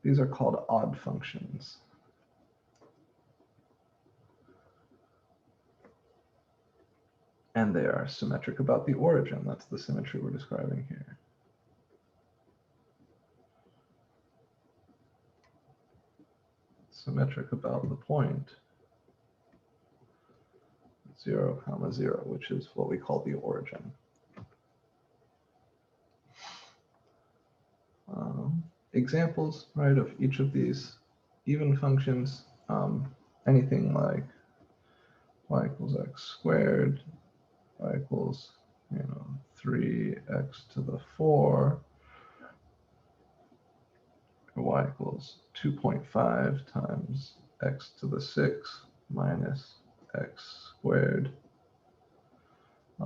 A: These are called odd functions. And they are symmetric about the origin. That's the symmetry we're describing here. Symmetric about the point 0, 0, which is what we call the origin. Examples, right, of each of these even functions, anything like y equals x squared, y equals, 3x to the 4, or y equals 2.5 times x to the 6 minus x squared.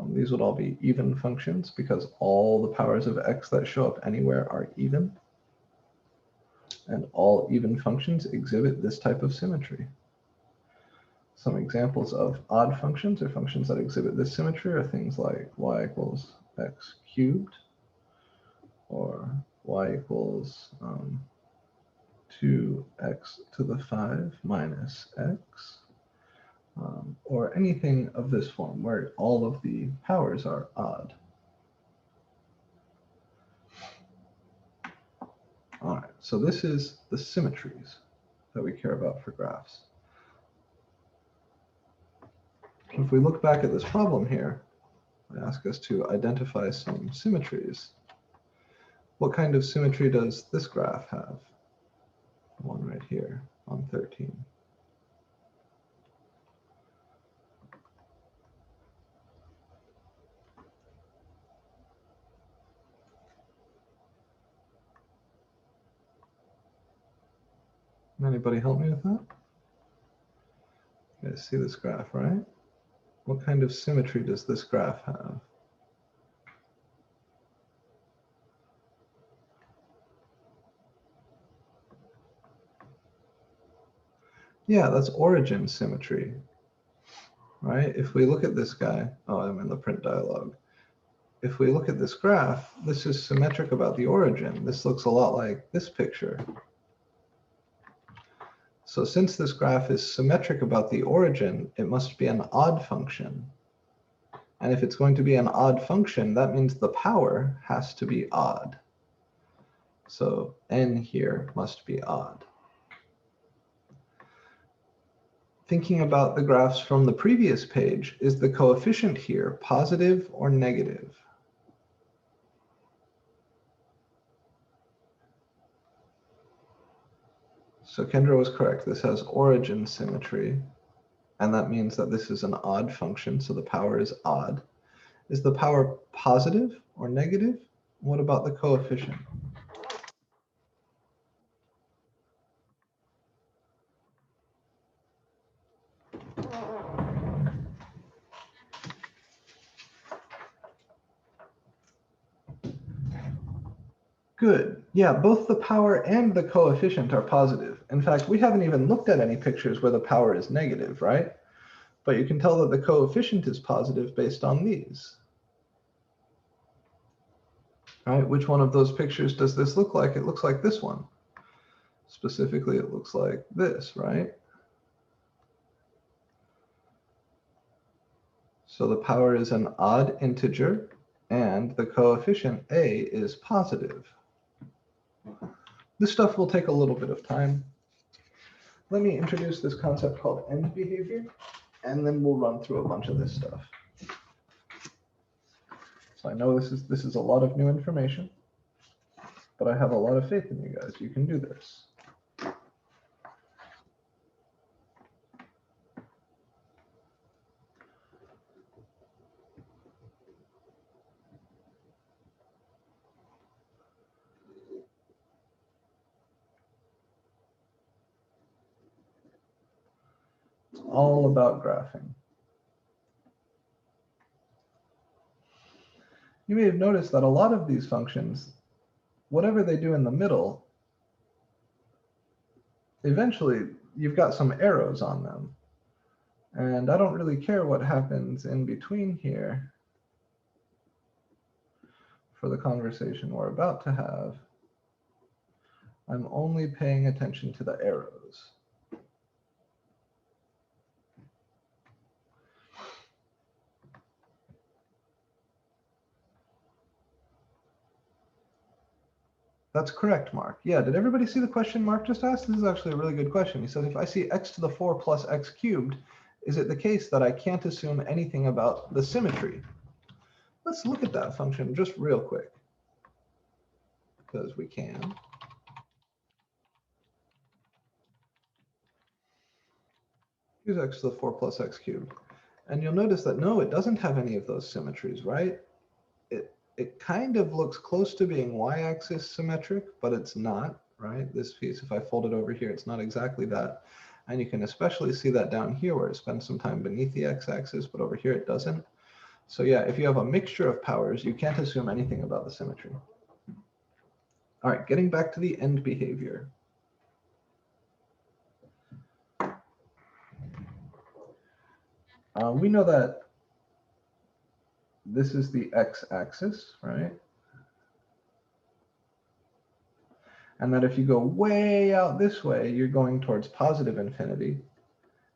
A: These would all be even functions because all the powers of x that show up anywhere are even. And all even functions exhibit this type of symmetry. Some examples of odd functions or functions that exhibit this symmetry are things like y equals x cubed, or y equals 2x to the 5 minus x, or anything of this form where all of the powers are odd. All right, so this is the symmetries that we care about for graphs. If we look back at this problem here, they ask us to identify some symmetries. What kind of symmetry does this graph have? The one right here on 13. Anybody help me with that? You guys see this graph, right? What kind of symmetry does this graph have? Yeah, that's origin symmetry, right? If we look at this guy, oh, I'm in the print dialog. If we look at this graph, this is symmetric about the origin. This looks a lot like this picture. So since this graph is symmetric about the origin, it must be an odd function. And if it's going to be an odd function, that means the power has to be odd. So n here must be odd. Thinking about the graphs from the previous page, is the coefficient here positive or negative? So Kendra was correct. This has origin symmetry, and that means that this is an odd function, so the power is odd. Is the power positive or negative? What about the coefficient? Good. Yeah, both the power and the coefficient are positive. In fact, we haven't even looked at any pictures where the power is negative, right? But you can tell that the coefficient is positive based on these. All right, which one of those pictures does this look like? It looks like this one. Specifically, it looks like this, right? So the power is an odd integer, and the coefficient a is positive. This stuff will take a little bit of time. Let me introduce this concept called end behavior, and then we'll run through a bunch of this stuff. So I know this is a lot of new information, but I have a lot of faith in you guys. You can do this. all about graphing. You may have noticed that a lot of these functions, whatever they do in the middle, eventually you've got some arrows on them. And I don't really care what happens in between here for the conversation we're about to have. I'm only paying attention to the arrows. That's correct, Mark. Yeah, did everybody see the question Mark just asked? This is actually a really good question. He says, if I see x to the 4 plus x cubed, is it the case that I can't assume anything about the symmetry? Let's look at that function just real quick, because we can. Here's x to the 4 plus x cubed. And you'll notice that, no, it doesn't have any of those symmetries, right? It kind of looks close to being y-axis symmetric, but it's not, right? This piece, if I fold it over here, it's not exactly that. And you can especially see that down here where it spends some time beneath the x-axis, but over here it doesn't. So yeah, if you have a mixture of powers, you can't assume anything about the symmetry. All right, getting back to the end behavior. We know that this is the x-axis, right? And that if you go way out this way, you're going towards positive infinity.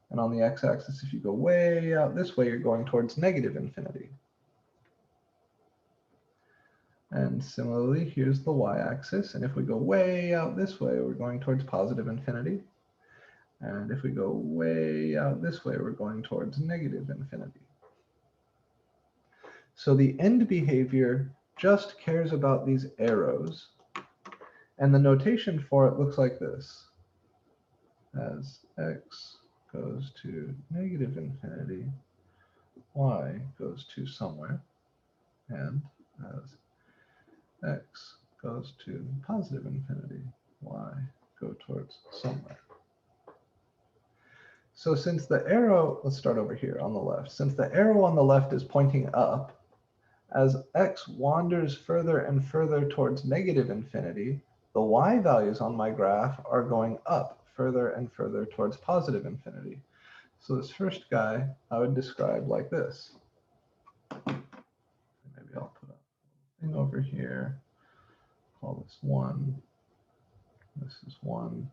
A: And on the x-axis, if you go way out this way, you're going towards negative infinity. And similarly, here's the y-axis. And if we go way out this way, we're going towards positive infinity. And if we go way out this way, we're going towards negative infinity. So the end behavior just cares about these arrows. And the notation for it looks like this. As x goes to negative infinity, y goes to somewhere. And as x goes to positive infinity, y go towards somewhere. So since the arrow, let's start over here on the left. Since the arrow on the left is pointing up, as x wanders further and further towards negative infinity, the y values on my graph are going up further and further towards positive infinity. So this first guy I would describe like this. Maybe I'll put a thing over here. Call this 1. This is 1.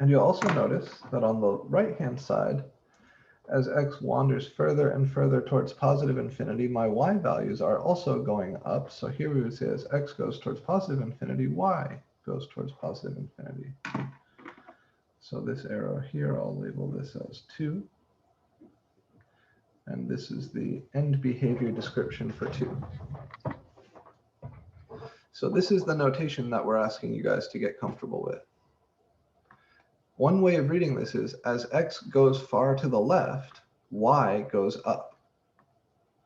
A: And you'll also notice that on the right-hand side, as x wanders further and further towards positive infinity, my y values are also going up. So here we would say as x goes towards positive infinity, y goes towards positive infinity. So this arrow here, I'll label this as 2. And this is the end behavior description for 2. So this is the notation that we're asking you guys to get comfortable with. One way of reading this is, as x goes far to the left, y goes up.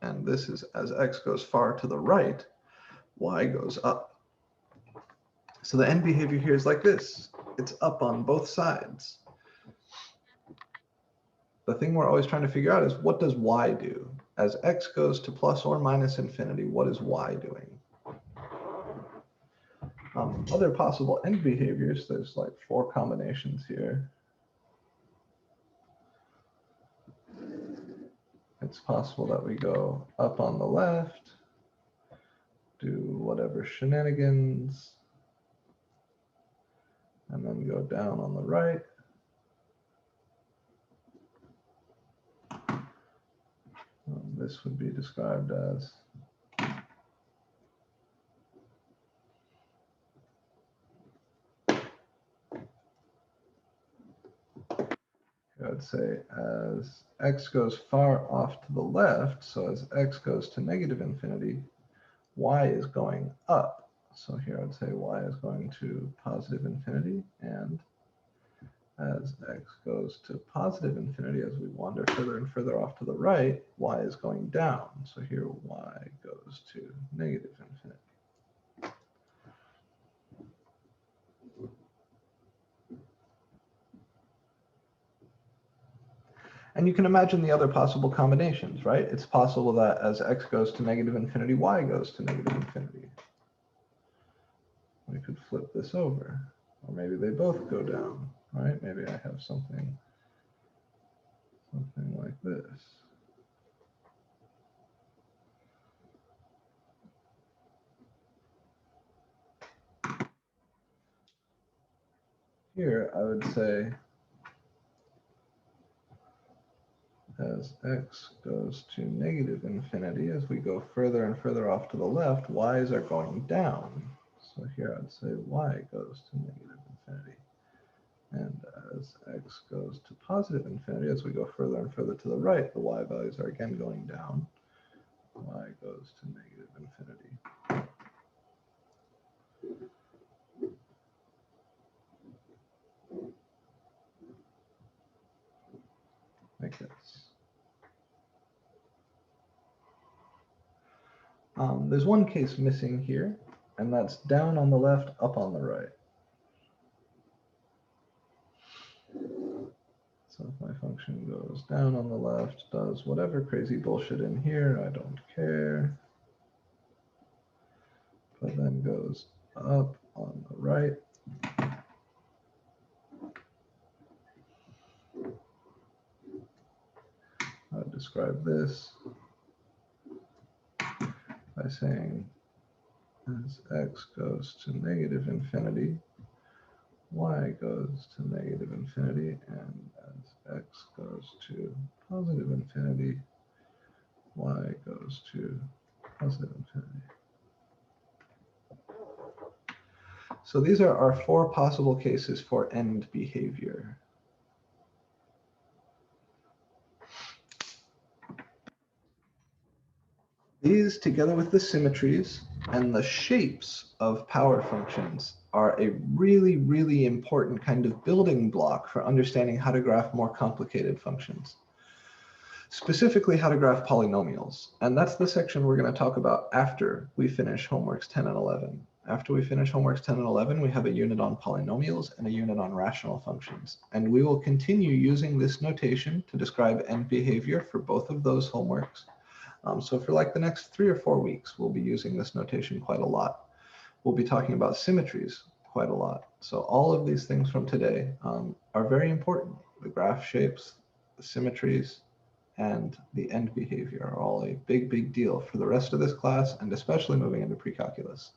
A: And this is, as x goes far to the right, y goes up. So the end behavior here is like this. It's up on both sides. The thing we're always trying to figure out is, what does y do? As x goes to plus or minus infinity, what is y doing? Other possible end behaviors, there's like 4 combinations here. It's possible that we go up on the left, do whatever shenanigans, and then go down on the right. This would be described as I'd say as x goes far off to the left, so as x goes to negative infinity, y is going up. So here I'd say y is going to positive infinity, and as x goes to positive infinity, as we wander further and further off to the right, y is going down. So here y goes to negative infinity. And you can imagine the other possible combinations, right? It's possible that as x goes to negative infinity, y goes to negative infinity. We could flip this over, or maybe they both go down, right? Maybe I have something like this. Here, I would say as x goes to negative infinity, as we go further and further off to the left, y's are going down. So here I'd say y goes to negative infinity. And as x goes to positive infinity, as we go further and further to the right, the y values are again going down. Y goes to negative infinity. Like this. There's one case missing here, and that's down on the left, up on the right. So if my function goes down on the left, does whatever crazy bullshit in here, I don't care. But then goes up on the right. I would describe this by saying as x goes to negative infinity, y goes to negative infinity, and as x goes to positive infinity, y goes to positive infinity. So these are our 4 possible cases for end behavior. These, together with the symmetries and the shapes of power functions, are a really, really important kind of building block for understanding how to graph more complicated functions. Specifically, how to graph polynomials. And that's the section we're going to talk about after we finish homeworks 10 and 11. After we finish homeworks 10 and 11, we have a unit on polynomials and a unit on rational functions. And we will continue using this notation to describe end behavior for both of those homeworks. So for like the next 3 or 4 weeks, we'll be using this notation quite a lot. We'll be talking about symmetries quite a lot. So all of these things from today are very important. The graph shapes, the symmetries, and the end behavior are all a big, big deal for the rest of this class, and especially moving into pre-calculus.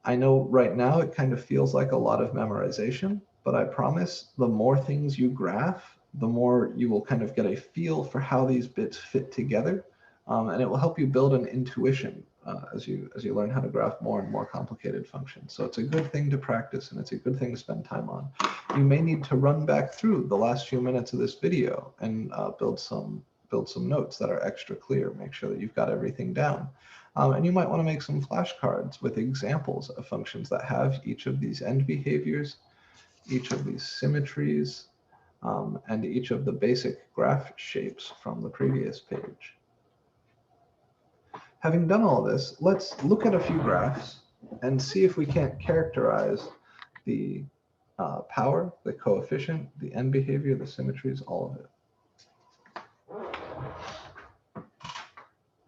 A: I know right now it kind of feels like a lot of memorization, but I promise the more things you graph, the more you will kind of get a feel for how these bits fit together. And it will help you build an intuition as you learn how to graph more and more complicated functions. So it's a good thing to practice, and it's a good thing to spend time on. You may need to run back through the last few minutes of this video and build some notes that are extra clear. Make sure that you've got everything down. And you might want to make some flashcards with examples of functions that have each of these end behaviors, each of these symmetries, and each of the basic graph shapes from the previous page. Having done all this, let's look at a few graphs and see if we can't characterize the power, the coefficient, the end behavior, the symmetries, all of it.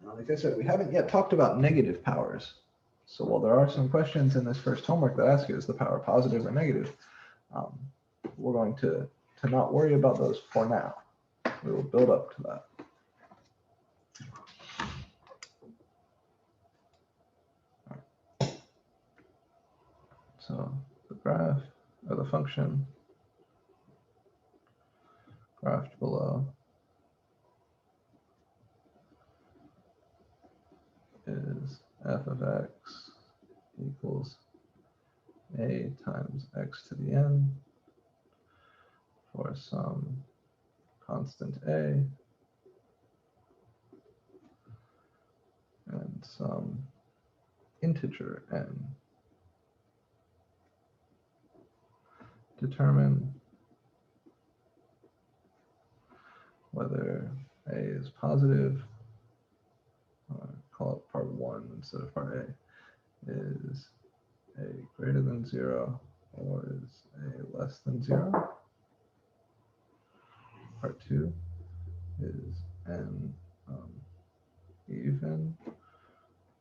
A: Now, like I said, we haven't yet talked about negative powers. So while there are some questions in this first homework that ask you, is the power positive or negative? We're going to not worry about those for now. We will build up to that. So the graph, or the function, graphed below, is f of x equals a times x to the n for some constant a and some integer n. Determine whether a is positive, call it part 1 instead of part a, is a greater than 0 or is a less than 0. Part 2, is n even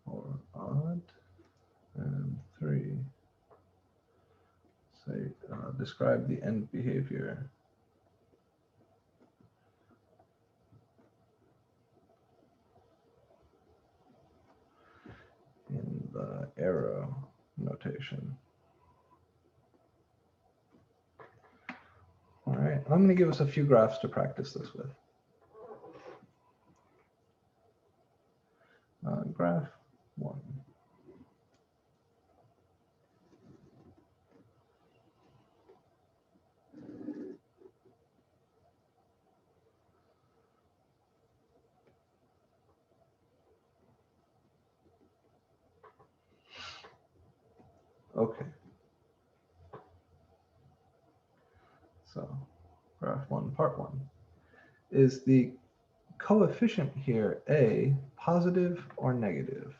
A: or odd, and 3, say, describe the end behavior in the arrow notation. All right, I'm going to give us a few graphs to practice this with. Graph 1. Okay. So graph 1, part 1. Is the coefficient here A positive or negative?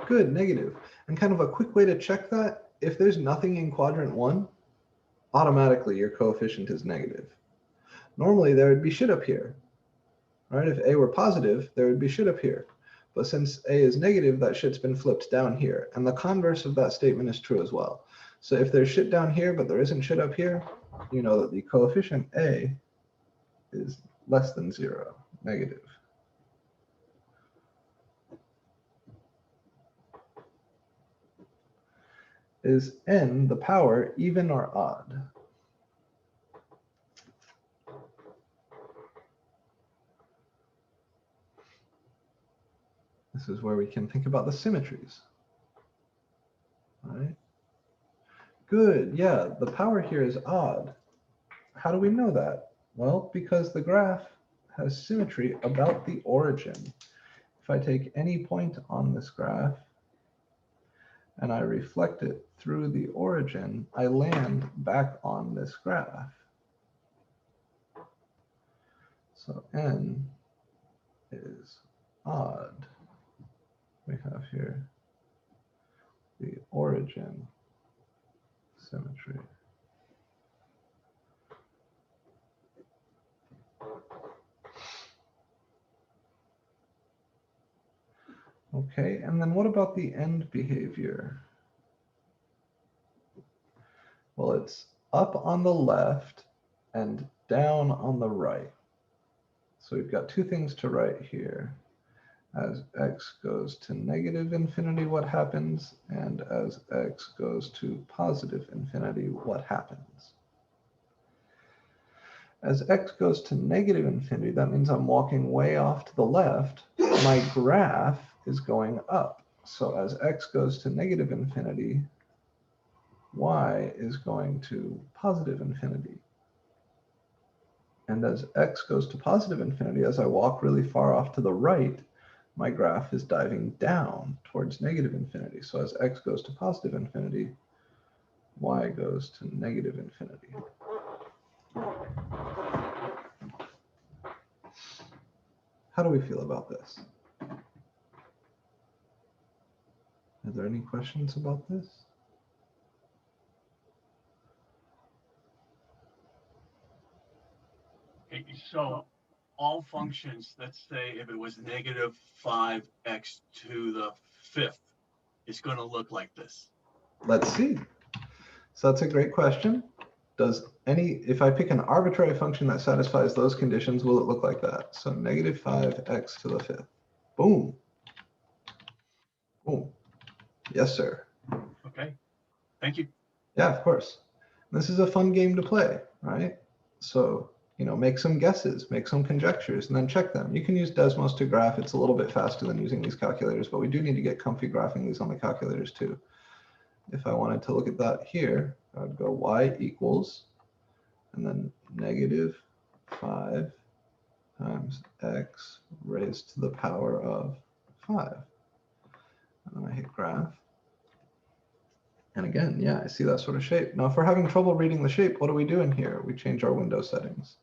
A: Good, negative. And kind of a quick way to check that, if there's nothing in quadrant 1, automatically your coefficient is negative. Normally there would be shit up here, right? If A were positive, there would be shit up here. But since A is negative, that shit's been flipped down here. And the converse of that statement is true as well. So if there's shit down here, but there isn't shit up here, you know that the coefficient A is less than 0, negative. Is n the power even or odd? This is where we can think about the symmetries. All right. Good, yeah, the power here is odd. How do we know that? Well, because the graph has symmetry about the origin. If I take any point on this graph and I reflect it through the origin, I land back on this graph. So n is odd. We have here the origin symmetry. Okay, and then what about the end behavior? Well, it's up on the left and down on the right. So we've got two things to write here. As x goes to negative infinity, what happens? And as x goes to positive infinity, what happens? As x goes to negative infinity, that means I'm walking way off to the left. My graph is going up. So as x goes to negative infinity, y is going to positive infinity. And as x goes to positive infinity, as I walk really far off to the right, my graph is diving down towards negative infinity. So as x goes to positive infinity, y goes to negative infinity. How do we feel about this? Are there any questions about this?
C: Okay, so all functions, let's say if it was negative 5x to the 5th, it's going to look like this.
A: Let's see. So that's a great question. If I pick an arbitrary function that satisfies those conditions, will it look like that? So negative 5x to the 5th. Boom. Boom. Yes, sir.
C: Okay, thank you.
A: Yeah, of course. This is a fun game to play, right? So, make some guesses, make some conjectures, and then check them. You can use Desmos to graph. It's a little bit faster than using these calculators, but we do need to get comfy graphing these on the calculators too. If I wanted to look at that here, I would go y equals, and then negative 5 times x raised to the power of 5. And then I hit graph. And again, yeah, I see that sort of shape. Now, if we're having trouble reading the shape, what do we do in here? We change our window settings.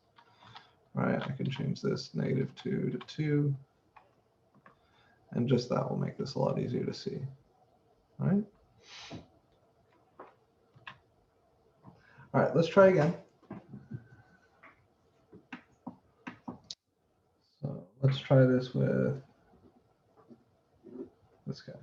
A: All right, I can change this -2 to 2. And just that will make this a lot easier to see. All right. All right, let's try again. So let's try this with this guy.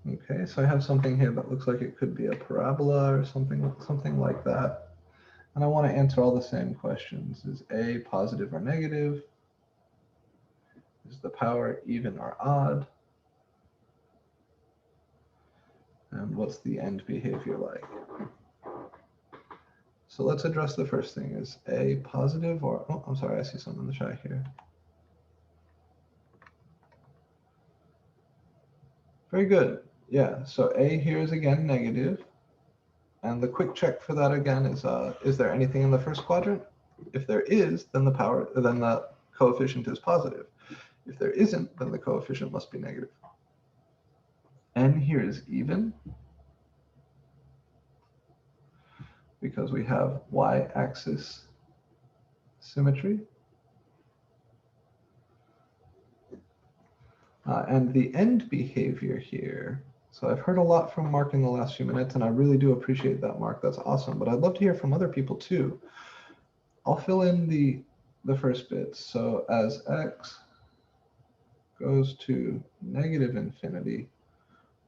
A: Okay, so I have something here that looks like it could be a parabola or something like that. And I want to answer all the same questions. Is A positive or negative? Is the power even or odd? And what's the end behavior like? So let's address the first thing. Is A positive or, oh, I'm sorry, I see something in the chat here. Very good. Yeah, so A here is again negative. And the quick check for that again is there anything in the first quadrant? If there is, then the coefficient is positive. If there isn't, then the coefficient must be negative. N here is even because we have y-axis symmetry. And the end behavior here, so I've heard a lot from Mark in the last few minutes, and I really do appreciate that, Mark. That's awesome. But I'd love to hear from other people too. I'll fill in the first bit. So as x goes to negative infinity,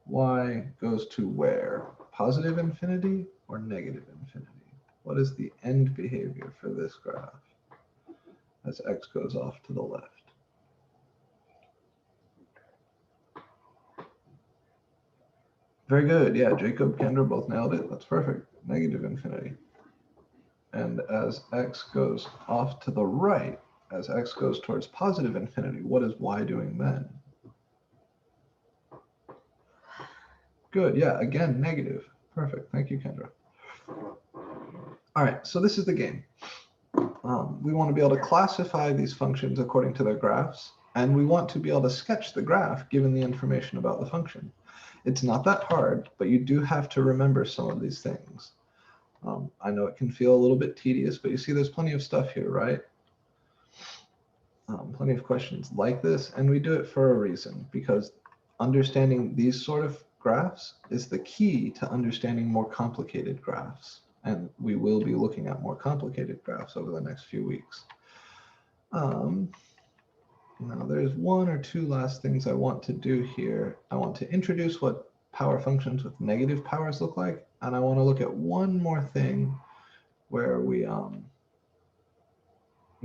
A: y goes to where? Positive infinity or negative infinity? What is the end behavior for this graph as x goes off to the left? Very good. Yeah, Jacob, Kendra both nailed it. That's perfect. Negative infinity. And as x goes off to the right, as x goes towards positive infinity, what is y doing then? Good. Yeah, again, negative. Perfect. Thank you, Kendra. All right, so this is the game. We want to be able to classify these functions according to their graphs, and we want to be able to sketch the graph given the information about the function. It's not that hard, but you do have to remember some of these things. I know it can feel a little bit tedious, but you see there's plenty of stuff here, right? Plenty of questions like this, and we do it for a reason, because understanding these sort of graphs is the key to understanding more complicated graphs. And we will be looking at more complicated graphs over the next few weeks. Now there's one or two last things I want to do here. I want to introduce what power functions with negative powers look like, and I want to look at one more thing where we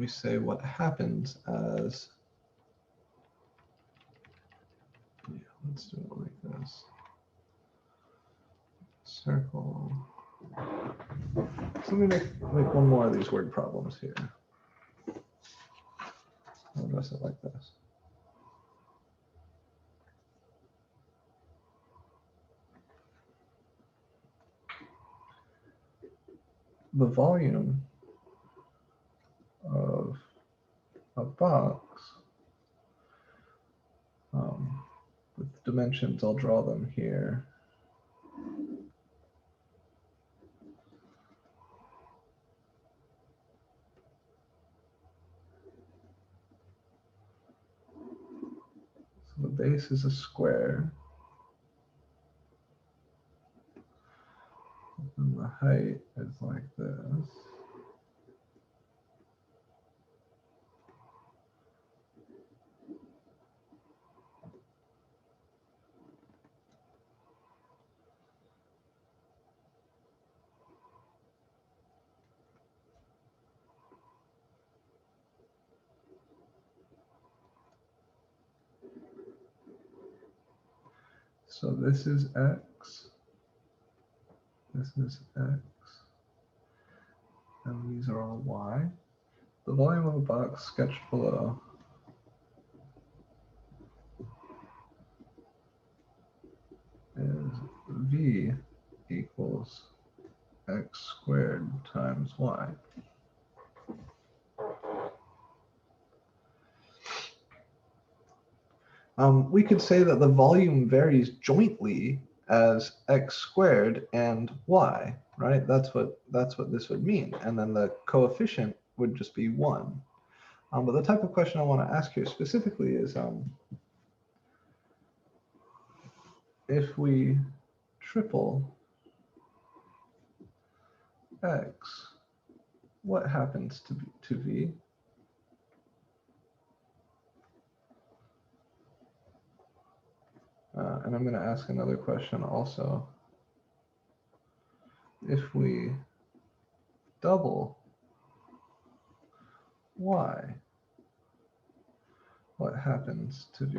A: say what happens as, yeah, let's do it like this. Circle. So let me make one more of these word problems here. I'll address it like this. The volume of a box with dimensions, I'll draw them here. So the base is a square, and the height is like this. So this is x, this is x, and these are all y. The volume of a box sketched below is v equals x squared times y. We could say that the volume varies jointly as x squared and y, right? That's what this would mean. And then the coefficient would just be 1. But the type of question I want to ask here specifically is, if we triple x, what happens to v? And I'm going to ask another question also. If we double y, what happens to v?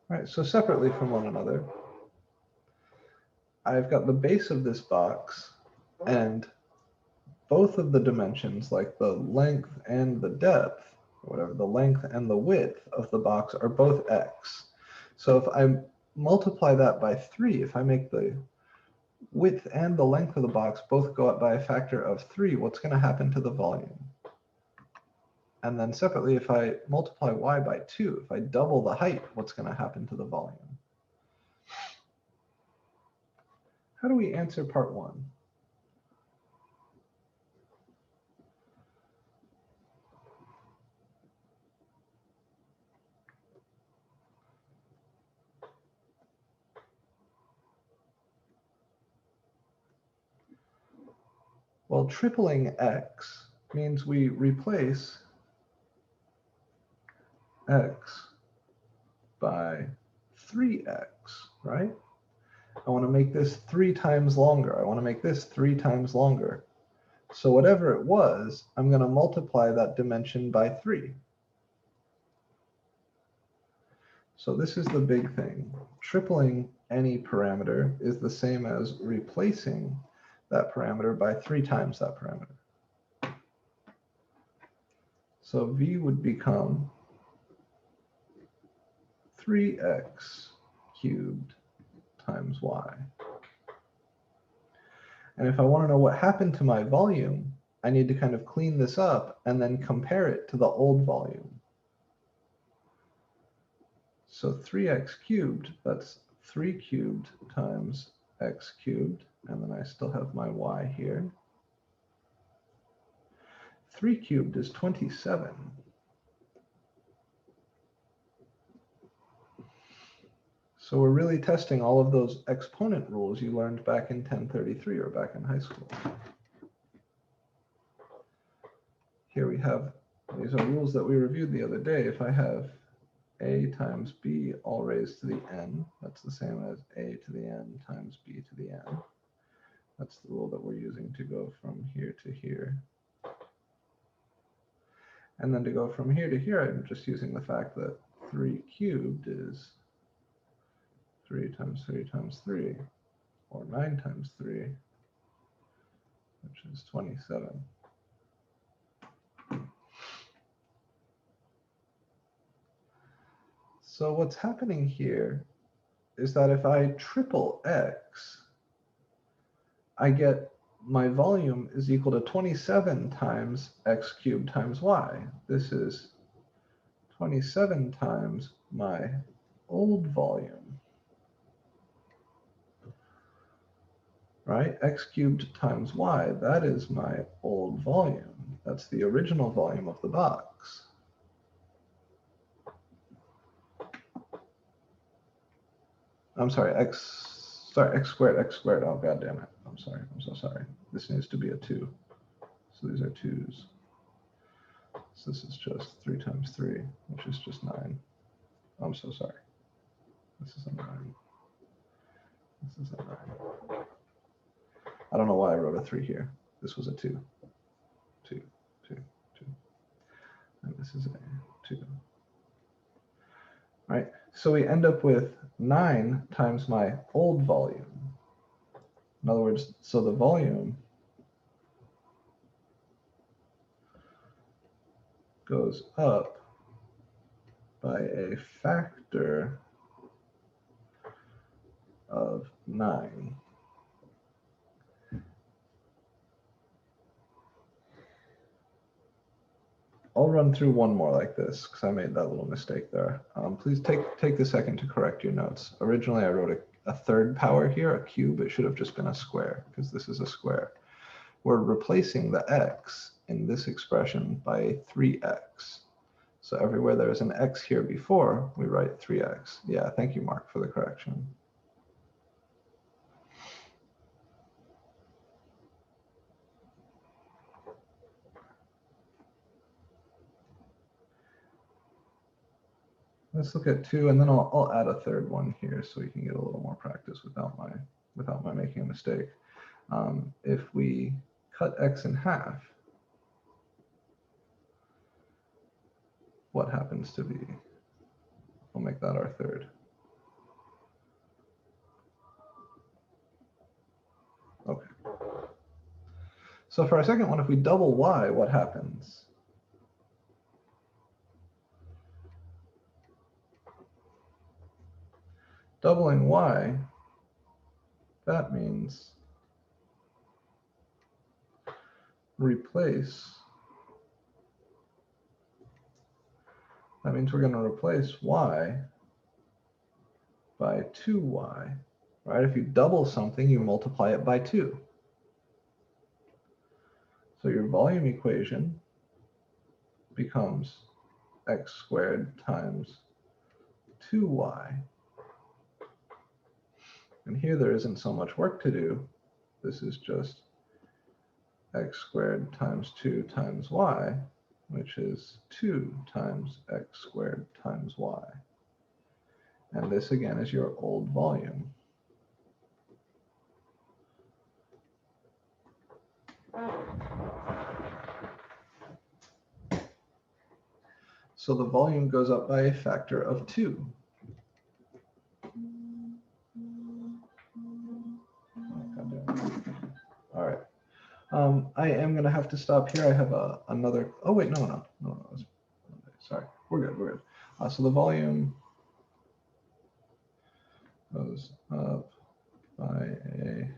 A: All right, so separately from one another, I've got the base of this box, and both of the dimensions, like the length and the depth, or whatever, the length and the width of the box are both x. So if I multiply that by 3, if I make the width and the length of the box both go up by a factor of 3, what's going to happen to the volume? And then separately, if I multiply y by 2, if I double the height, what's going to happen to the volume? How do we answer part 1? Well, tripling x means we replace x by 3x, right? I want to make this 3 times longer. I want to make this 3 times longer. So whatever it was, I'm going to multiply that dimension by 3. So this is the big thing. Tripling any parameter is the same as replacing that parameter by 3 times that parameter. So v would become 3x cubed times y. And if I want to know what happened to my volume, I need to kind of clean this up and then compare it to the old volume. So 3x cubed, that's 3 cubed times x cubed, and then I still have my y here. 3 cubed is 27. So we're really testing all of those exponent rules you learned back in 1033 or back in high school. Here we have, these are rules that we reviewed the other day. If I have a times b all raised to the n, that's the same as a to the n times b to the n. That's the rule that we're using to go from here to here. And then to go from here to here, I'm just using the fact that 3 cubed is 3 times 3 times 3, or 9 times 3, which is 27. So what's happening here is that if I triple x, I get my volume is equal to 27 times x cubed times y. This is 27 times my old volume, right? X cubed times y, that is my old volume. That's the original volume of the box. I'm sorry, x squared. Oh, God damn it. I'm sorry. I'm so sorry. This needs to be a 2. So these are 2's. So this is just 3 times 3, which is just 9. I'm so sorry. This is a 9. This is a 9. I don't know why I wrote a 3 here. This was a 2. 2, 2, 2. And this is a 2. Right? So we end up with 9 times my old volume. In other words, so the volume goes up by a factor of 9. I'll run through one more like this because I made that little mistake there. Please take the second to correct your notes. Originally, I wrote a third power here, a cube. It should have just been a square because this is a square. We're replacing the x in this expression by a 3x. So everywhere there's an x here before, we write 3x. Yeah, thank you, Mark, for the correction. Let's look at 2, and then I'll add a third one here so we can get a little more practice without my making a mistake. If we cut x in half, what happens to b? We'll make that our third. Okay. So for our second one, if we double y, what happens? Doubling y, that means replace. That means we're going to replace y by 2y, right? If you double something, you multiply it by 2. So your volume equation becomes x squared times 2y. And here there isn't so much work to do. This is just x squared times 2 times y, which is 2 times x squared times y. And this again is your old volume. So the volume goes up by a factor of 2. All right. I am going to have to stop here. I have another. Oh wait, no. Sorry, we're good. So the volume goes up by a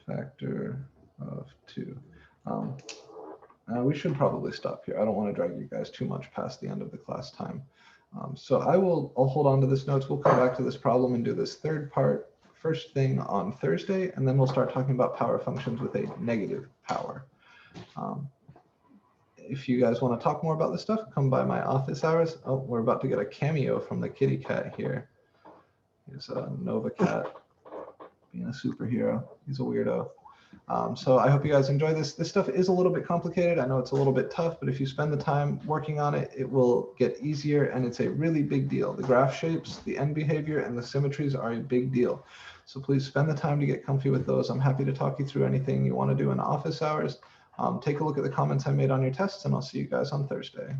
A: factor of 2. We should probably stop here. I don't want to drag you guys too much past the end of the class time. So I'll hold on to this notes. We'll come back to this problem and do this third part first thing on Thursday, and then we'll start talking about power functions with a negative power. If you guys want to talk more about this stuff, come by my office hours. Oh, we're about to get a cameo from the kitty cat here. He's a Nova Cat being a superhero. He's a weirdo. So I hope you guys enjoy this. This stuff is a little bit complicated. I know it's a little bit tough, but if you spend the time working on it, it will get easier, and it's a really big deal. The graph shapes, the end behavior, and the symmetries are a big deal. So please spend the time to get comfy with those. I'm happy to talk you through anything you want to do in office hours. Take a look at the comments I made on your tests, and I'll see you guys on Thursday.